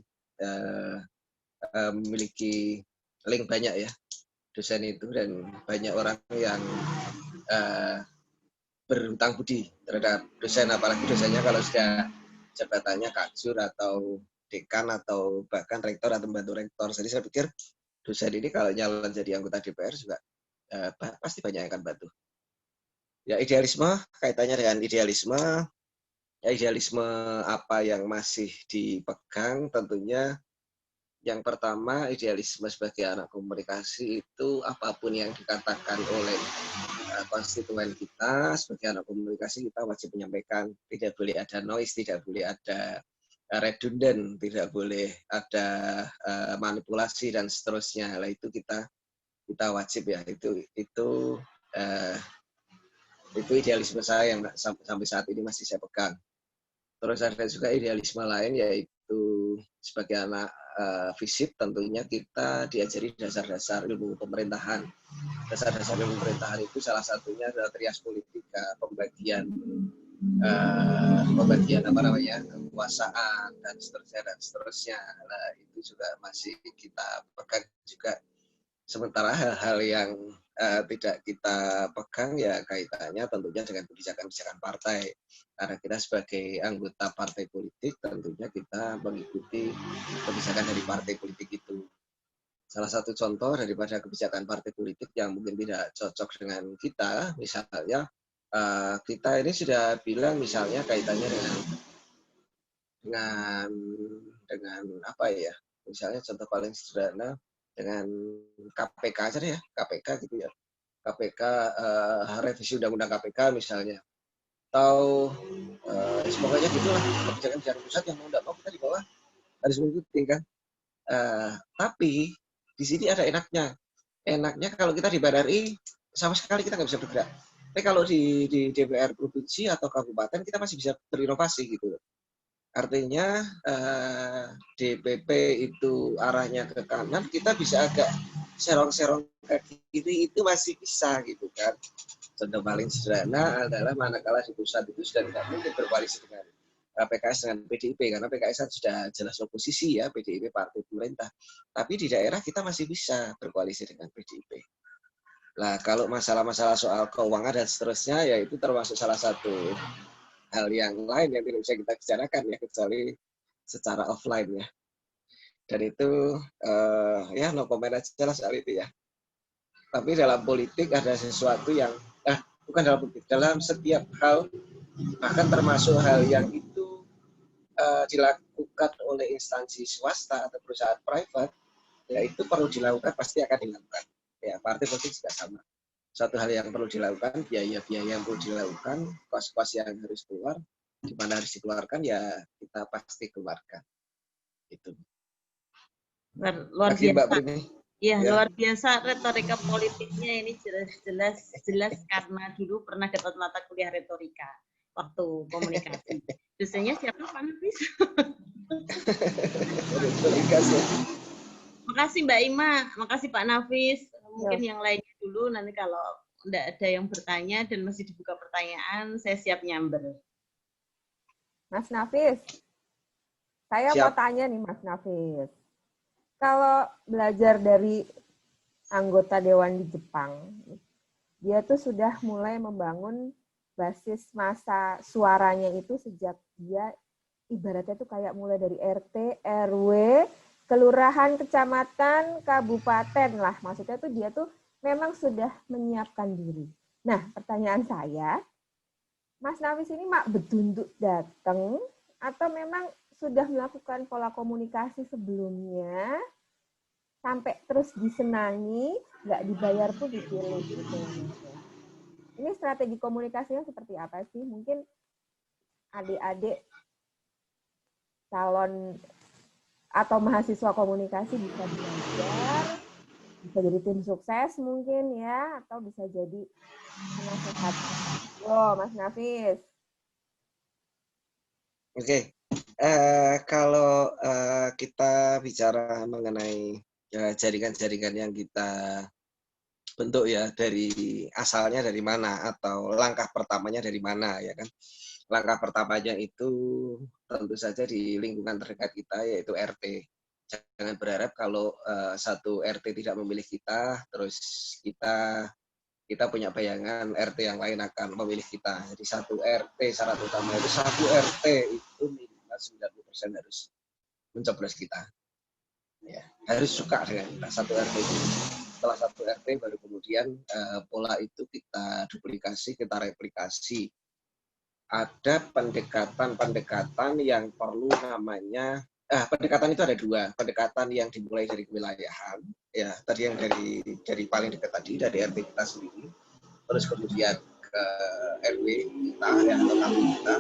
link banyak ya, dosen itu, dan banyak orang yang berhutang budi terhadap dosen, apalagi dosennya kalau sudah jabatannya kakjur atau dekan atau bahkan rektor atau pembantu rektor. Jadi saya pikir dosen ini kalau nyalon jadi anggota DPR juga pasti banyak yang akan bantu. Ya, idealisme, kaitannya dengan idealisme apa yang masih dipegang, tentunya yang pertama, idealisme sebagai anak komunikasi itu apapun yang dikatakan oleh konstituen kita, sebagai anak komunikasi kita wajib menyampaikan. Tidak boleh ada noise, tidak boleh ada redundant, tidak boleh ada manipulasi dan seterusnya. Lah itu kita wajib ya. Itu idealisme saya yang sampai saat ini masih saya pegang. Terus ada juga idealisme lain, yaitu sebagai anak FISIP tentunya kita diajari dasar-dasar ilmu pemerintahan. Dasar-dasar ilmu pemerintahan itu salah satunya adalah trias politika, pembagian pembagian apa namanya kekuasaan dan seterusnya. Nah, itu juga masih kita pegang juga. Sementara hal-hal yang tidak kita pegang ya kaitannya tentunya dengan kebijakan-kebijakan partai. Karena kita sebagai anggota partai politik tentunya kita mengikuti kebijakan dari partai politik itu. Salah satu contoh daripada kebijakan partai politik yang mungkin tidak cocok dengan kita, misalnya kita ini sudah bilang misalnya kaitannya dengan apa ya? Misalnya contoh paling sederhana dengan KPK aja deh ya, KPK gitu ya. KPK revisi undang-undang KPK misalnya. Atau semuanya gitulah kebijakan-kebijakan pusat yang mau tidak mau kita di bawah harus mengikuti kan. Tapi di sini ada enaknya. Enaknya kalau kita di BRI sama sekali kita nggak bisa bergerak. Tapi kalau di DPR provinsi atau kabupaten kita masih bisa berinovasi gitu. Artinya DPP itu arahnya ke kanan, kita bisa agak serong-serong ke kiri itu masih bisa gitu kan. Contoh paling sederhana adalah manakala di pusat itu sudah tidak mungkin berkoalisi dengan PKS dengan PDIP karena PKS sudah jelas oposisi ya, PDIP partai pemerintah. Tapi di daerah kita masih bisa berkoalisi dengan PDIP. Nah, kalau masalah-masalah soal keuangan dan seterusnya ya itu termasuk salah satu hal yang lain yang tidak bisa kita bicarakan ya kecuali secara offline ya. Dan itu ya no comment aja lah soal itu ya. Tapi dalam politik ada sesuatu yang bukan dalam politik, dalam setiap hal bahkan termasuk hal yang itu dilakukan oleh instansi swasta atau perusahaan private ya itu perlu dilakukan, pasti akan dilakukan. Ya, partai politik juga sama. Suatu hal yang perlu dilakukan, biaya-biaya yang perlu dilakukan, kos-kos yang harus keluar, di mana harus dikeluarkan ya kita pasti keluarkan. Itu. Luar biasa. Ya. Luar biasa retorika politiknya ini jelas karena dulu pernah dapat mata kuliah retorika waktu komunikasi. Dosennya siapa Pak Nafis? Makasih Mbak Ima, makasih Pak Nafis. Mungkin yang lainnya dulu, nanti kalau tidak ada yang bertanya dan masih dibuka pertanyaan, saya siap nyamber. Mas Nafis, saya mau tanya nih Mas Nafis. Kalau belajar dari anggota dewan di Jepang, dia tuh sudah mulai membangun basis massa suaranya itu sejak dia ibaratnya tuh kayak mulai dari RT, RW, kelurahan, kecamatan, kabupaten lah. Maksudnya tuh dia tuh memang sudah menyiapkan diri. Nah, pertanyaan saya, Mas Nafis ini mak bedunduk datang atau memang sudah melakukan pola komunikasi sebelumnya sampai terus disenangi, nggak dibayar pun dipilih gitu. Ini strategi komunikasinya seperti apa sih? Mungkin adik-adik calon atau mahasiswa komunikasi bisa belajar, bisa jadi tim sukses mungkin ya, atau bisa jadi penasehat. Mas Nafis. Oke. Kalau kita bicara mengenai jaringan-jaringan yang kita bentuk ya dari asalnya dari mana atau langkah pertamanya dari mana ya kan. Langkah pertamanya itu tentu saja di lingkungan terdekat kita yaitu RT. Jangan berharap kalau satu RT tidak memilih kita terus kita punya bayangan RT yang lain akan memilih kita. Jadi satu RT syarat utama itu satu RT itu minimal 90% harus mencoblos kita. Ya, harus suka dengan kita satu RT itu. Setelah satu RT baru kemudian pola itu kita duplikasi, kita replikasi. Ada pendekatan-pendekatan yang perlu namanya pendekatan itu ada dua. Pendekatan yang dimulai dari kewilayahan, ya tadi yang dari paling dekat tadi dari RT kita sendiri, terus kemudian ke RW kita ya atau kampung kita,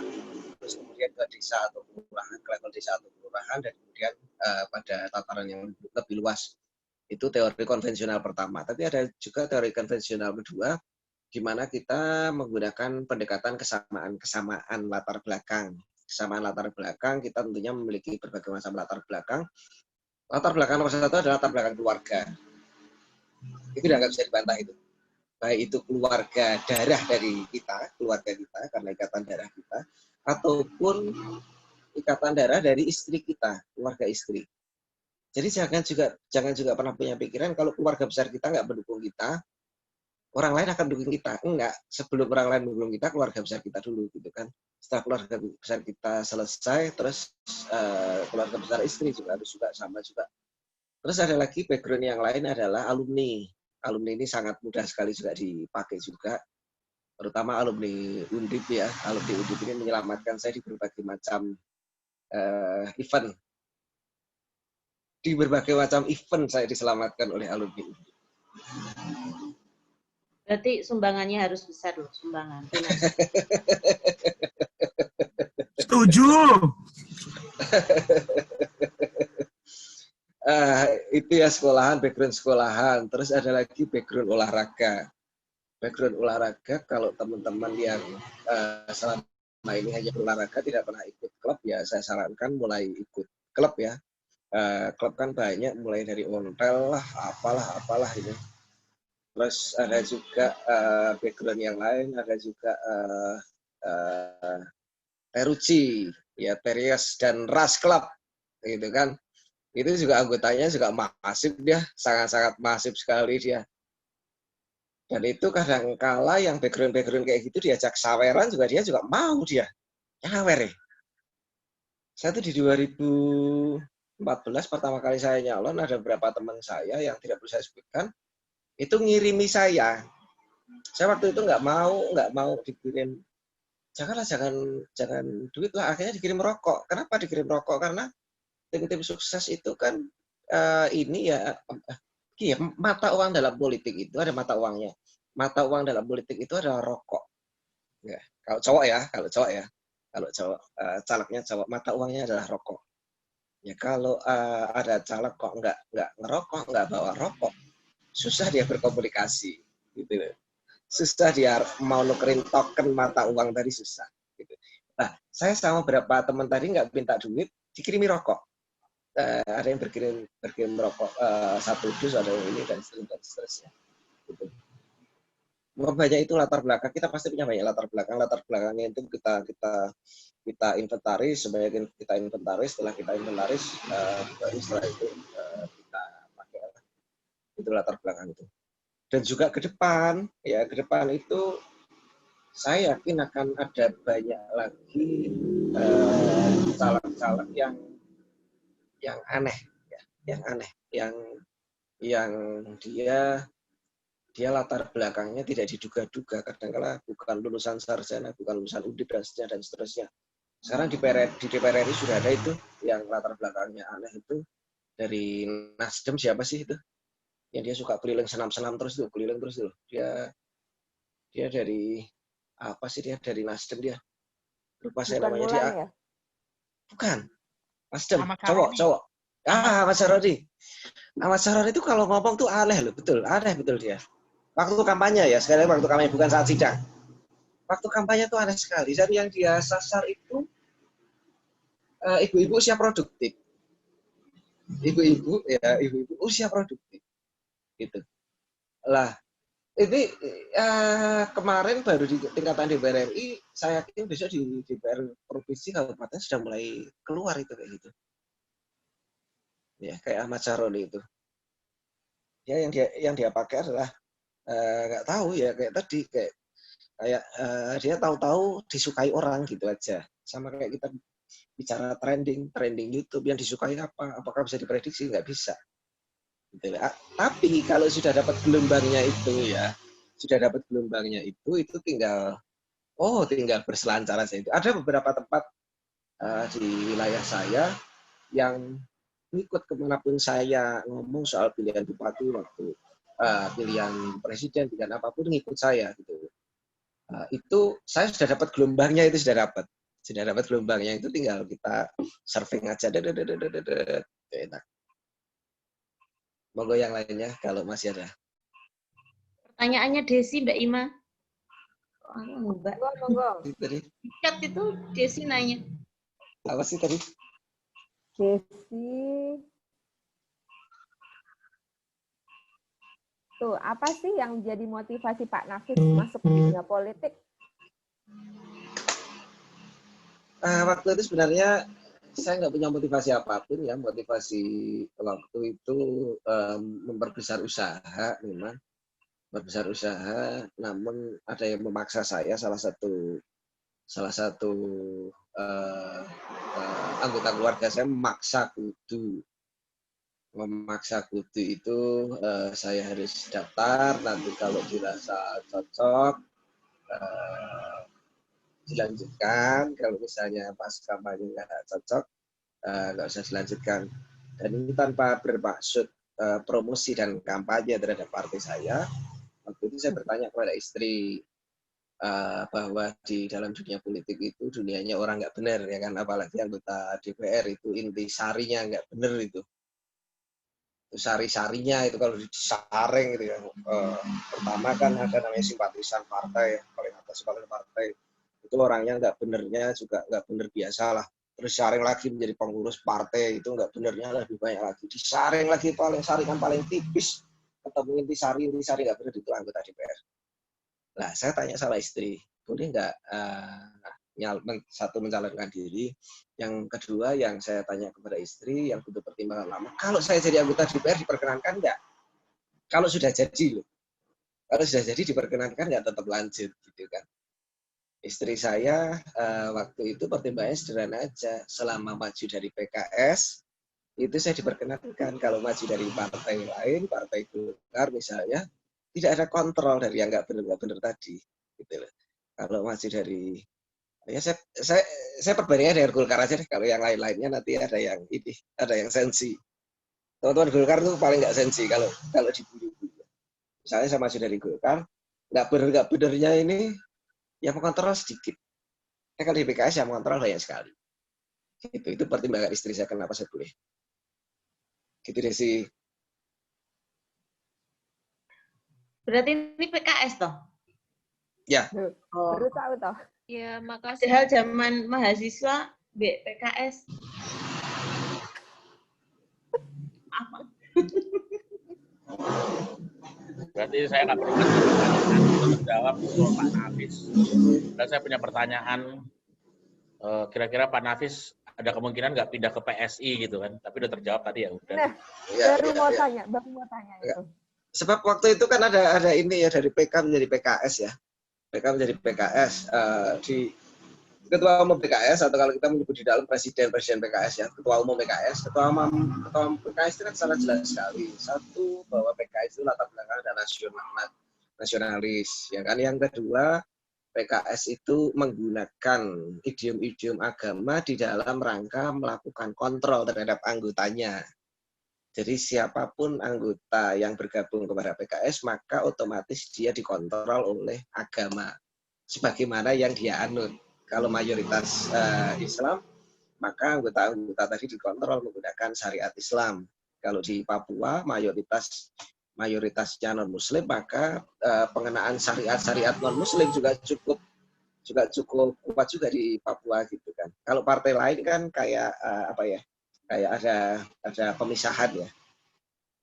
terus kemudian ke desa atau kelurahan, ke level desa atau kelurahan, dan kemudian pada tataran yang lebih luas. Itu teori konvensional pertama. Tapi ada juga teori konvensional kedua, di mana kita menggunakan pendekatan kesamaan latar belakang. Kesamaan latar belakang, kita tentunya memiliki berbagai macam latar belakang. Latar belakang nomor satu adalah latar belakang keluarga. Itu udah nggak bisa dibantah itu. baik itu keluarga darah dari kita, keluarga kita karena ikatan darah kita, ataupun ikatan darah dari istri kita, keluarga istri. Jadi jangan juga pernah punya pikiran kalau keluarga besar kita nggak mendukung kita, orang lain akan mendukung kita. Enggak, sebelum orang lain mendukung kita, keluarga besar kita dulu gitu kan. Setelah keluarga besar kita selesai, terus keluarga besar istri juga harus juga sama juga. Terus ada lagi background yang lain adalah alumni. Alumni ini sangat mudah sekali juga dipakai juga, terutama alumni Undip ya. Alumni Undip ini menyelamatkan saya di berbagai macam event. Di berbagai macam event saya diselamatkan oleh alumni Undip. Berarti sumbangannya harus besar loh, sumbangan. Setuju. Itu ya sekolahan, background sekolahan. Terus ada lagi background olahraga. Background olahraga, kalau teman-teman yang selama ini hanya berolahraga, tidak pernah ikut klub, ya saya sarankan mulai ikut klub ya. Klub kan banyak, mulai dari ontel lah, apalah ini. Terus ada juga background yang lain, ada juga Teruci, ya Terias dan Ras Club, gitu kan. Itu juga anggotanya juga masif dia, sangat-sangat masif sekali dia. Dan itu kadang kala yang background-background kayak gitu diajak saweran juga dia juga mau dia. Nyawer ya. Saya tuh di 2014 pertama kali saya nyalon, ada beberapa teman saya yang tidak perlu saya sebutkan, itu ngirimi saya. Saya waktu itu nggak mau dikirim. Jangan duit lah, akhirnya dikirim rokok. Kenapa dikirim rokok? Karena tim-tim sukses itu kan ini ya, mata uang dalam politik itu ada mata uangnya. Mata uang dalam politik itu adalah rokok. Ya, kalau cowok ya, calegnya cowok, mata uangnya adalah rokok. Ya kalau ada caleg kok nggak ngerokok, nggak bawa rokok, susah dia berkomunikasi, gitu. Susah dia mau nukerin token mata uang tadi, susah. Gitu. Nah, saya sama beberapa teman tadi nggak minta duit, dikirimi rokok. Ada yang berkirim rokok 1 dus, ada yang ini dan seterusnya. Gitu. Banyak itu latar belakang, kita pasti punya banyak latar belakangnya itu kita inventaris, sebagai kita inventaris, setelah kita inventaris baru setelah itu kita pakai itu latar belakang itu. Dan juga ke depan itu saya yakin akan ada banyak lagi caleg-caleg yang aneh ya, yang dia latar belakangnya tidak diduga-duga, kadang-kala bukan lulusan sarjana, bukan lulusan Undip dan seterusnya. Sekarang di DPR RI sudah ada itu yang latar belakangnya aneh itu dari Nasdem, siapa sih itu? Yang dia suka keliling senam-senam terus tuh, keliling terus tuh. Dia dari apa sih, dia dari Nasdem dia. Lupa saya namanya dia. Ya? Bukan. Nasdem, cowok. Ahmad Saroni. Ahmad Saroni itu kalau ngomong tuh aneh loh, aneh betul dia. Waktu kampanye ya, sekali waktu kampanye, bukan saat sidang. Waktu kampanye tuh aneh sekali. Dan yang dia sasar itu ibu-ibu usia produktif. Ibu-ibu usia produktif. Gitu. Lah, ini kemarin baru di tingkatan DPR RI, saya yakin besok di DPR provinsi kabupaten sudah mulai keluar itu kayak gitu. Ya, kayak Ahmad Saroni itu. Ya, yang dia pakai adalah nggak tahu ya, kayak tadi kayak dia tahu-tahu disukai orang gitu aja. Sama kayak kita bicara trending YouTube yang disukai apa? Apakah bisa diprediksi? Nggak bisa. Gitu. Tapi kalau sudah dapat gelombangnya itu tinggal berselancar saja itu. Ada beberapa tempat di wilayah saya yang ikut kemanapun saya ngomong soal pilihan bupati, waktu pilihan presiden, pilihan apapun ngikut saya gitu. Itu saya sudah dapat gelombangnya, itu tinggal kita surfing aja, enak. Monggo yang lainnya kalau masih ada. Pertanyaannya Desi, Mbak Ima. Monggo. Di chat itu Desi nanya. Apa sih tadi? Desi Tuh, apa sih yang jadi motivasi Pak Nafis masuk ke dunia politik? Waktu itu sebenarnya saya nggak punya motivasi apapun ya. Motivasi waktu itu memperbesar usaha memang. Memperbesar usaha, namun ada yang memaksa saya, salah satu anggota keluarga saya memaksa kudu itu saya harus daftar, nanti kalau dirasa cocok dilanjutkan, kalau misalnya pas kampanye nggak cocok nggak usah dilanjutkan. Dan ini tanpa bermaksud promosi dan kampanye terhadap partai saya. Waktu itu saya bertanya kepada istri bahwa di dalam dunia politik itu dunianya orang nggak benar ya kan, apalagi anggota DPR itu intisarinya nggak benar itu sari-sarinya itu kalau disaring gitu ya. Pertama kan ada namanya simpatisan partai, paling atas kepala partai itu orangnya nggak benernya juga nggak bener biasa lah. Terus saring lagi menjadi pengurus partai itu nggak benernya lebih banyak lagi. Disaring lagi paling saringan paling tipis ketemu intisari nggak bener itu anggota DPR. Nah saya tanya sama istri, boleh nggak satu mencalonkan diri, yang kedua yang saya tanya kepada istri yang butuh pertimbangan lama, kalau saya jadi anggota DPR diperkenankan nggak? Kalau sudah jadi diperkenankan nggak tetap lanjut gitu kan? Istri saya waktu itu pertimbangannya sederhana aja, selama maju dari PKS itu saya diperkenankan, kalau maju dari partai lain, partai Golkar misalnya, tidak ada kontrol dari yang nggak benar tadi gitu loh. Kalau maju dari ya saya perbandingan dengan Golkar aja deh, kalau yang lain-lainnya nanti ada yang sensi. Teman-teman Golkar tuh paling nggak sensi kalau dibully. Misalnya saya maju dari Golkar, nggak benernya ini yang mengontrol sedikit. Kalau di PKS yang mengontrol banyak sekali. Itu pertimbangan istri saya kenapa saya boleh. Gitu deh sih. Berarti ini PKS toh? Ya. Baru tahu toh. Ya, makasih. Padahal zaman mahasiswa PKS. Apa? Berarti saya nggak perlu menjawab soal Pak Nafis. Dan saya punya pertanyaan, kira-kira Pak Nafis ada kemungkinan nggak pindah ke PSI gitu kan? Tapi udah terjawab tadi ya udah. Nah, baru mau tanya itu. Sebab waktu itu kan ada ini ya, dari PK menjadi PKS ya. PK menjadi PKS di ketua umum PKS, atau kalau kita menyebut di dalam presiden PKS ya, ketua umum PKS. Ketua umum PKS itu kan sangat jelas sekali. Satu, bahwa PKS itu latar belakang dan nasionalis, ya kan. Yang kedua, PKS itu menggunakan idiom-idiom agama di dalam rangka melakukan kontrol terhadap anggotanya. Jadi siapapun anggota yang bergabung kepada PKS, maka otomatis dia dikontrol oleh agama sebagaimana yang dia anut. Kalau mayoritas Islam, maka anggota-anggota tadi dikontrol menggunakan syariat Islam. Kalau di Papua mayoritasnya non-Muslim, maka pengenaan syariat non-Muslim juga cukup kuat juga di Papua gitu kan. Kalau partai lain kan kayak kayak ada pemisahan ya,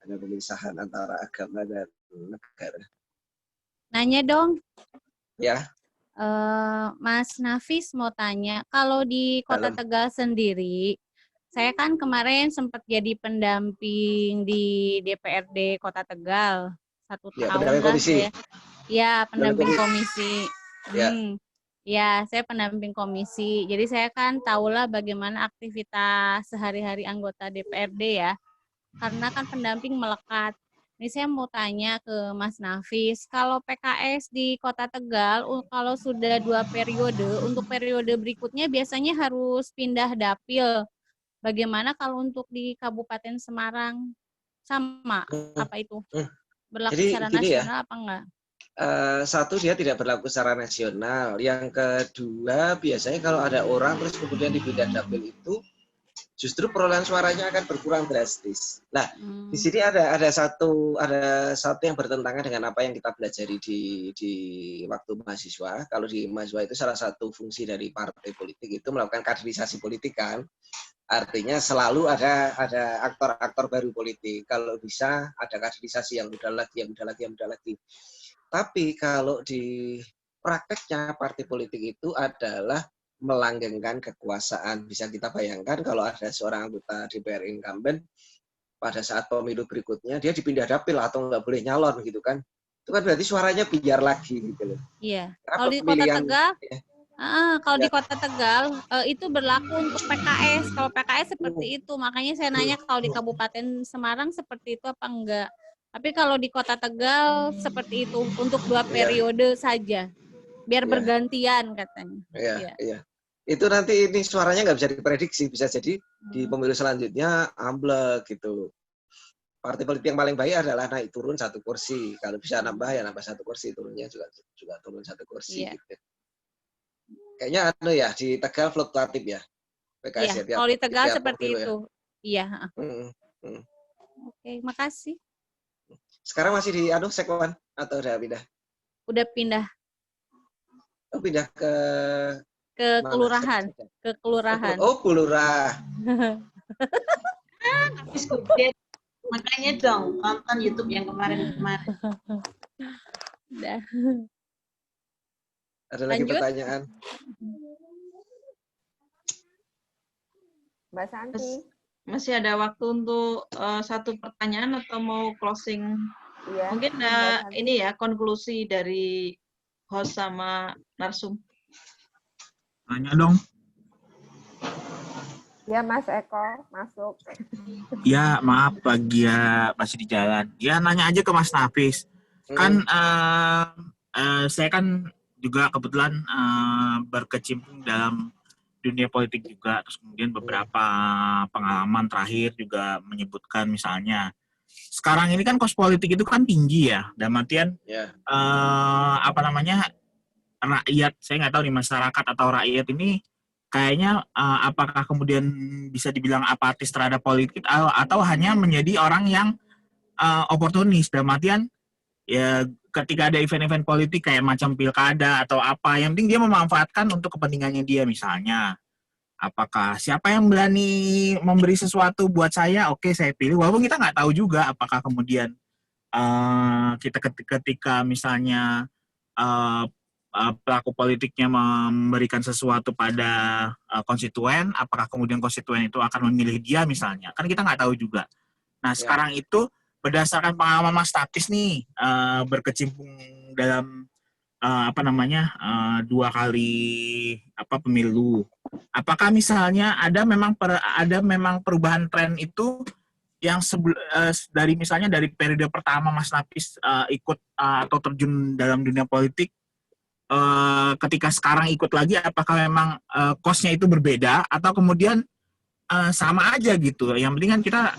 ada pemisahan antara agama dan negara. Nanya dong. Ya. Mas Nafis mau tanya, kalau di Kota Tegal sendiri, saya kan kemarin sempat jadi pendamping di DPRD Kota Tegal 1 tahun lah saya. Ya, pendamping komisi. Ya, saya pendamping komisi. Jadi saya kan tahulah bagaimana aktivitas sehari-hari anggota DPRD ya. Karena kan pendamping melekat. Ini saya mau tanya ke Mas Nafis, kalau PKS di Kota Tegal, kalau sudah 2 periode, untuk periode berikutnya biasanya harus pindah dapil. Bagaimana kalau untuk di Kabupaten Semarang? Sama, apa itu? Berlaku secara nasional apa enggak? Satu, dia tidak berlaku secara nasional. Yang kedua, biasanya kalau ada orang terus kemudian dipindah dapil itu, justru perolehan suaranya akan berkurang drastis. Nah, di sini ada satu yang bertentangan dengan apa yang kita pelajari di waktu mahasiswa. Kalau di mahasiswa itu salah satu fungsi dari partai politik itu melakukan kaderisasi politik kan. Artinya selalu ada aktor-aktor baru politik. Kalau bisa ada kaderisasi yang muda lagi, yang muda lagi, yang muda lagi. Tapi kalau di prakteknya partai politik itu adalah melanggengkan kekuasaan. Bisa kita bayangkan kalau ada seorang anggota DPR incumbent pada saat pemilu berikutnya dia dipindah dapil atau nggak boleh nyalon gitu kan. Itu kan berarti suaranya biar lagi gitu loh. Iya. Karena Kalau di Kota pemilihan Tegal, ya, kalau di ya. Kota Tegal itu berlaku untuk PKS. Kalau PKS seperti itu, makanya saya nanya kalau di Kabupaten Semarang seperti itu apa enggak. Tapi kalau di Kota Tegal seperti itu untuk 2 periode saja, biar bergantian katanya. Iya. Itu nanti ini suaranya nggak bisa diprediksi, bisa jadi di pemilu selanjutnya amblek gitu. Partai politik yang paling baik adalah naik turun 1 kursi. Kalau bisa nambah ya nambah 1 kursi, turunnya juga turun 1 kursi. Iya. Gitu. Kayaknya ya di Tegal fluktuatif ya. PKS Iya, ya, kalau di Tegal seperti pemilu itu. Ya. Iya. Oke, makasih. Sekarang masih di Sekwan atau udah pindah? Udah pindah. Oh, pindah ke kelurahan. Ke kelurahan. Oh, kelurah. Habis gede. Makanya dong tonton YouTube yang kemarin. Udah. Ada lagi pertanyaan? Mbak Santi. Masih ada waktu untuk 1 pertanyaan atau mau closing? Iya. Mungkin ini ya konklusi dari host sama narsum. Tanya dong. Ya, Mas Eko, masuk. Ya, maaf pagi ya, masih di jalan. Ya, nanya aja ke Mas Nafis. Kan saya kan juga kebetulan berkecimpung dalam dunia politik juga, terus kemudian beberapa pengalaman terakhir juga menyebutkan misalnya sekarang ini kan kos politik itu kan tinggi ya, dalam artian rakyat, saya nggak tahu nih masyarakat atau rakyat ini kayaknya apakah kemudian bisa dibilang apatis terhadap politik atau hanya menjadi orang yang oportunis, dalam artian ya ketika ada event-event politik kayak macam pilkada atau apa, yang penting dia memanfaatkan untuk kepentingannya dia. Misalnya apakah siapa yang berani memberi sesuatu buat saya, oke saya pilih, walaupun kita nggak tahu juga apakah kemudian kita ketika misalnya pelaku politiknya memberikan sesuatu pada konstituen, apakah kemudian konstituen itu akan memilih dia misalnya, kan kita nggak tahu juga. Nah sekarang itu berdasarkan pengalaman Mas Tapis nih berkecimpung dalam 2 kali pemilu, apakah misalnya ada memang perubahan tren itu yang dari misalnya dari periode pertama Mas Tapis ikut atau terjun dalam dunia politik, ketika sekarang ikut lagi, apakah memang cost-nya itu berbeda atau kemudian sama aja gitu. Yang penting kan kita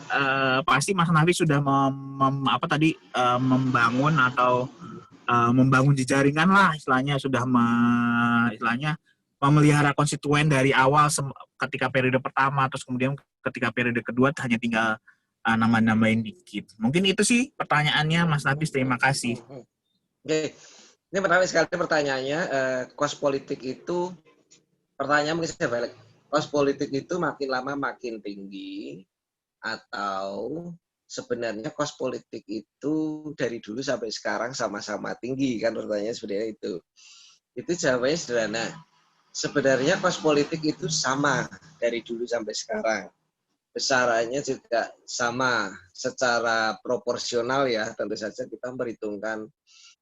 pasti Mas Nafis sudah membangun atau membangun jejaringan lah istilahnya, sudah memelihara konstituen dari awal ketika periode pertama, terus kemudian ketika periode kedua hanya tinggal nambah-nambahin dikit. Mungkin itu sih pertanyaannya Mas Nafis, terima kasih. Oke. Ini menarik sekali pertanyaannya. Kos politik itu, pertanyaan mungkin saya balik. Kos politik itu makin lama makin tinggi atau sebenarnya kos politik itu dari dulu sampai sekarang sama-sama tinggi, kan pertanyaannya sebenarnya itu. Itu jawabannya sederhana. Sebenarnya kos politik itu sama dari dulu sampai sekarang. Besarannya juga sama secara proporsional ya, tentu saja kita memperhitungkan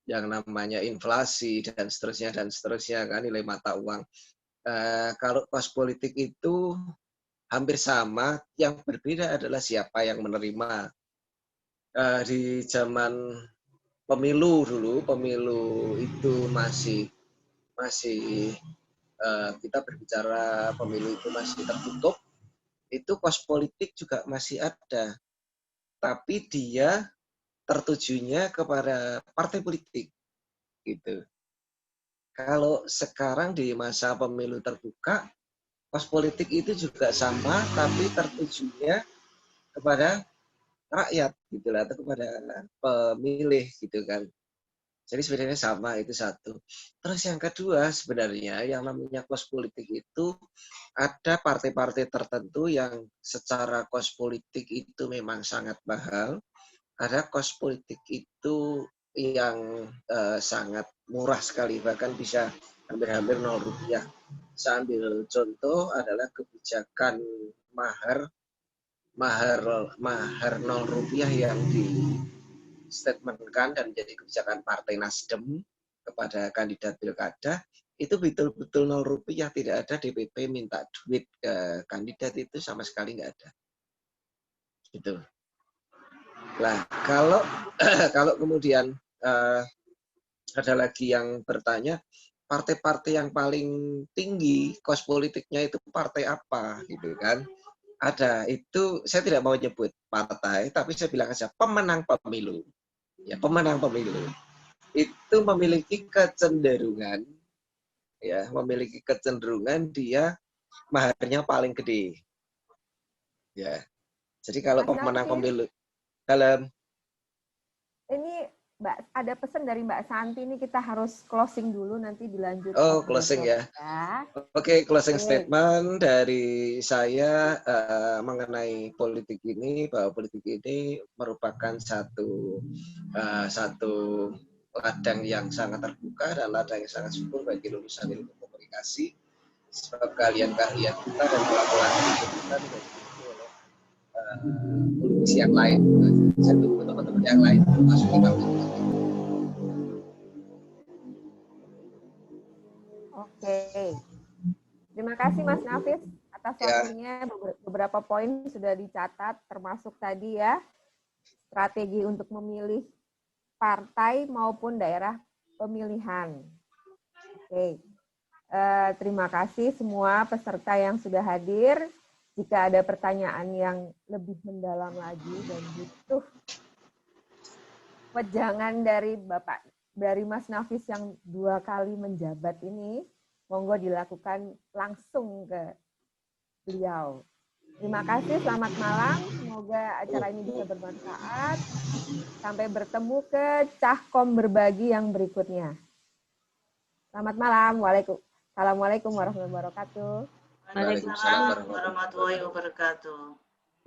yang namanya inflasi dan seterusnya kan, nilai mata uang. Kalau kos politik itu hampir sama, yang berbeda adalah siapa yang menerima. Di zaman pemilu dulu, pemilu itu masih kita berbicara pemilu itu masih tertutup, itu kos politik juga masih ada, tapi dia tertujunya kepada partai politik, gitu. Kalau sekarang di masa pemilu terbuka, kos politik itu juga sama, tapi tertujunya kepada rakyat, gitu lah, atau kepada pemilih, gitu kan. Jadi sebenarnya sama, itu satu. Terus yang kedua sebenarnya yang namanya kos politik itu ada partai-partai tertentu yang secara kos politik itu memang sangat mahal. Ada kos politik itu yang sangat murah sekali, bahkan bisa hampir-hampir 0 rupiah. Saya ambil contoh adalah kebijakan mahar 0 rupiah yang distatementkan dan menjadi kebijakan Partai Nasdem kepada kandidat pilkada, itu betul-betul 0 rupiah, tidak ada DPP minta duit ke kandidat, itu sama sekali nggak ada. Gitu. Nah, kalau kemudian ada lagi yang bertanya, partai-partai yang paling tinggi kos politiknya itu partai apa, gitu kan? Ada, itu saya tidak mau nyebut partai, tapi saya bilang saja pemenang pemilu. Ya, pemenang pemilu itu memiliki kecenderungan, ya, dia maharnya paling gede. Ya, jadi kalau pemenang pemilu dalam ini ada pesan dari Mbak Santi, ini kita harus closing dulu, nanti dilanjut. Oh, closing ya. Oke, closing statement dari saya mengenai politik ini, bahwa politik ini merupakan satu ladang yang sangat terbuka dan ladang yang sangat subur bagi lulusan ilmu komunikasi. Sebab kalian-kalian kita dan pelaku kita tidak diikuti oleh politisi yang lain. Saya tunggu teman-teman yang lain masuk ke kami. Oke. Terima kasih Mas Nafis atas waktunya. Beberapa poin sudah dicatat, termasuk tadi ya, strategi untuk memilih partai maupun daerah pemilihan. Oke. Terima kasih semua peserta yang sudah hadir. Jika ada pertanyaan yang lebih mendalam lagi dan butuh wejangan dari Mas Nafis yang 2 kali menjabat ini, monggo dilakukan langsung ke beliau. Terima kasih, selamat malam. Semoga acara ini bisa bermanfaat. Sampai bertemu ke Cahkom Berbagi yang berikutnya. Selamat malam. Assalamualaikum warahmatullahi wabarakatuh. Waalaikumsalam warahmatullahi wabarakatuh.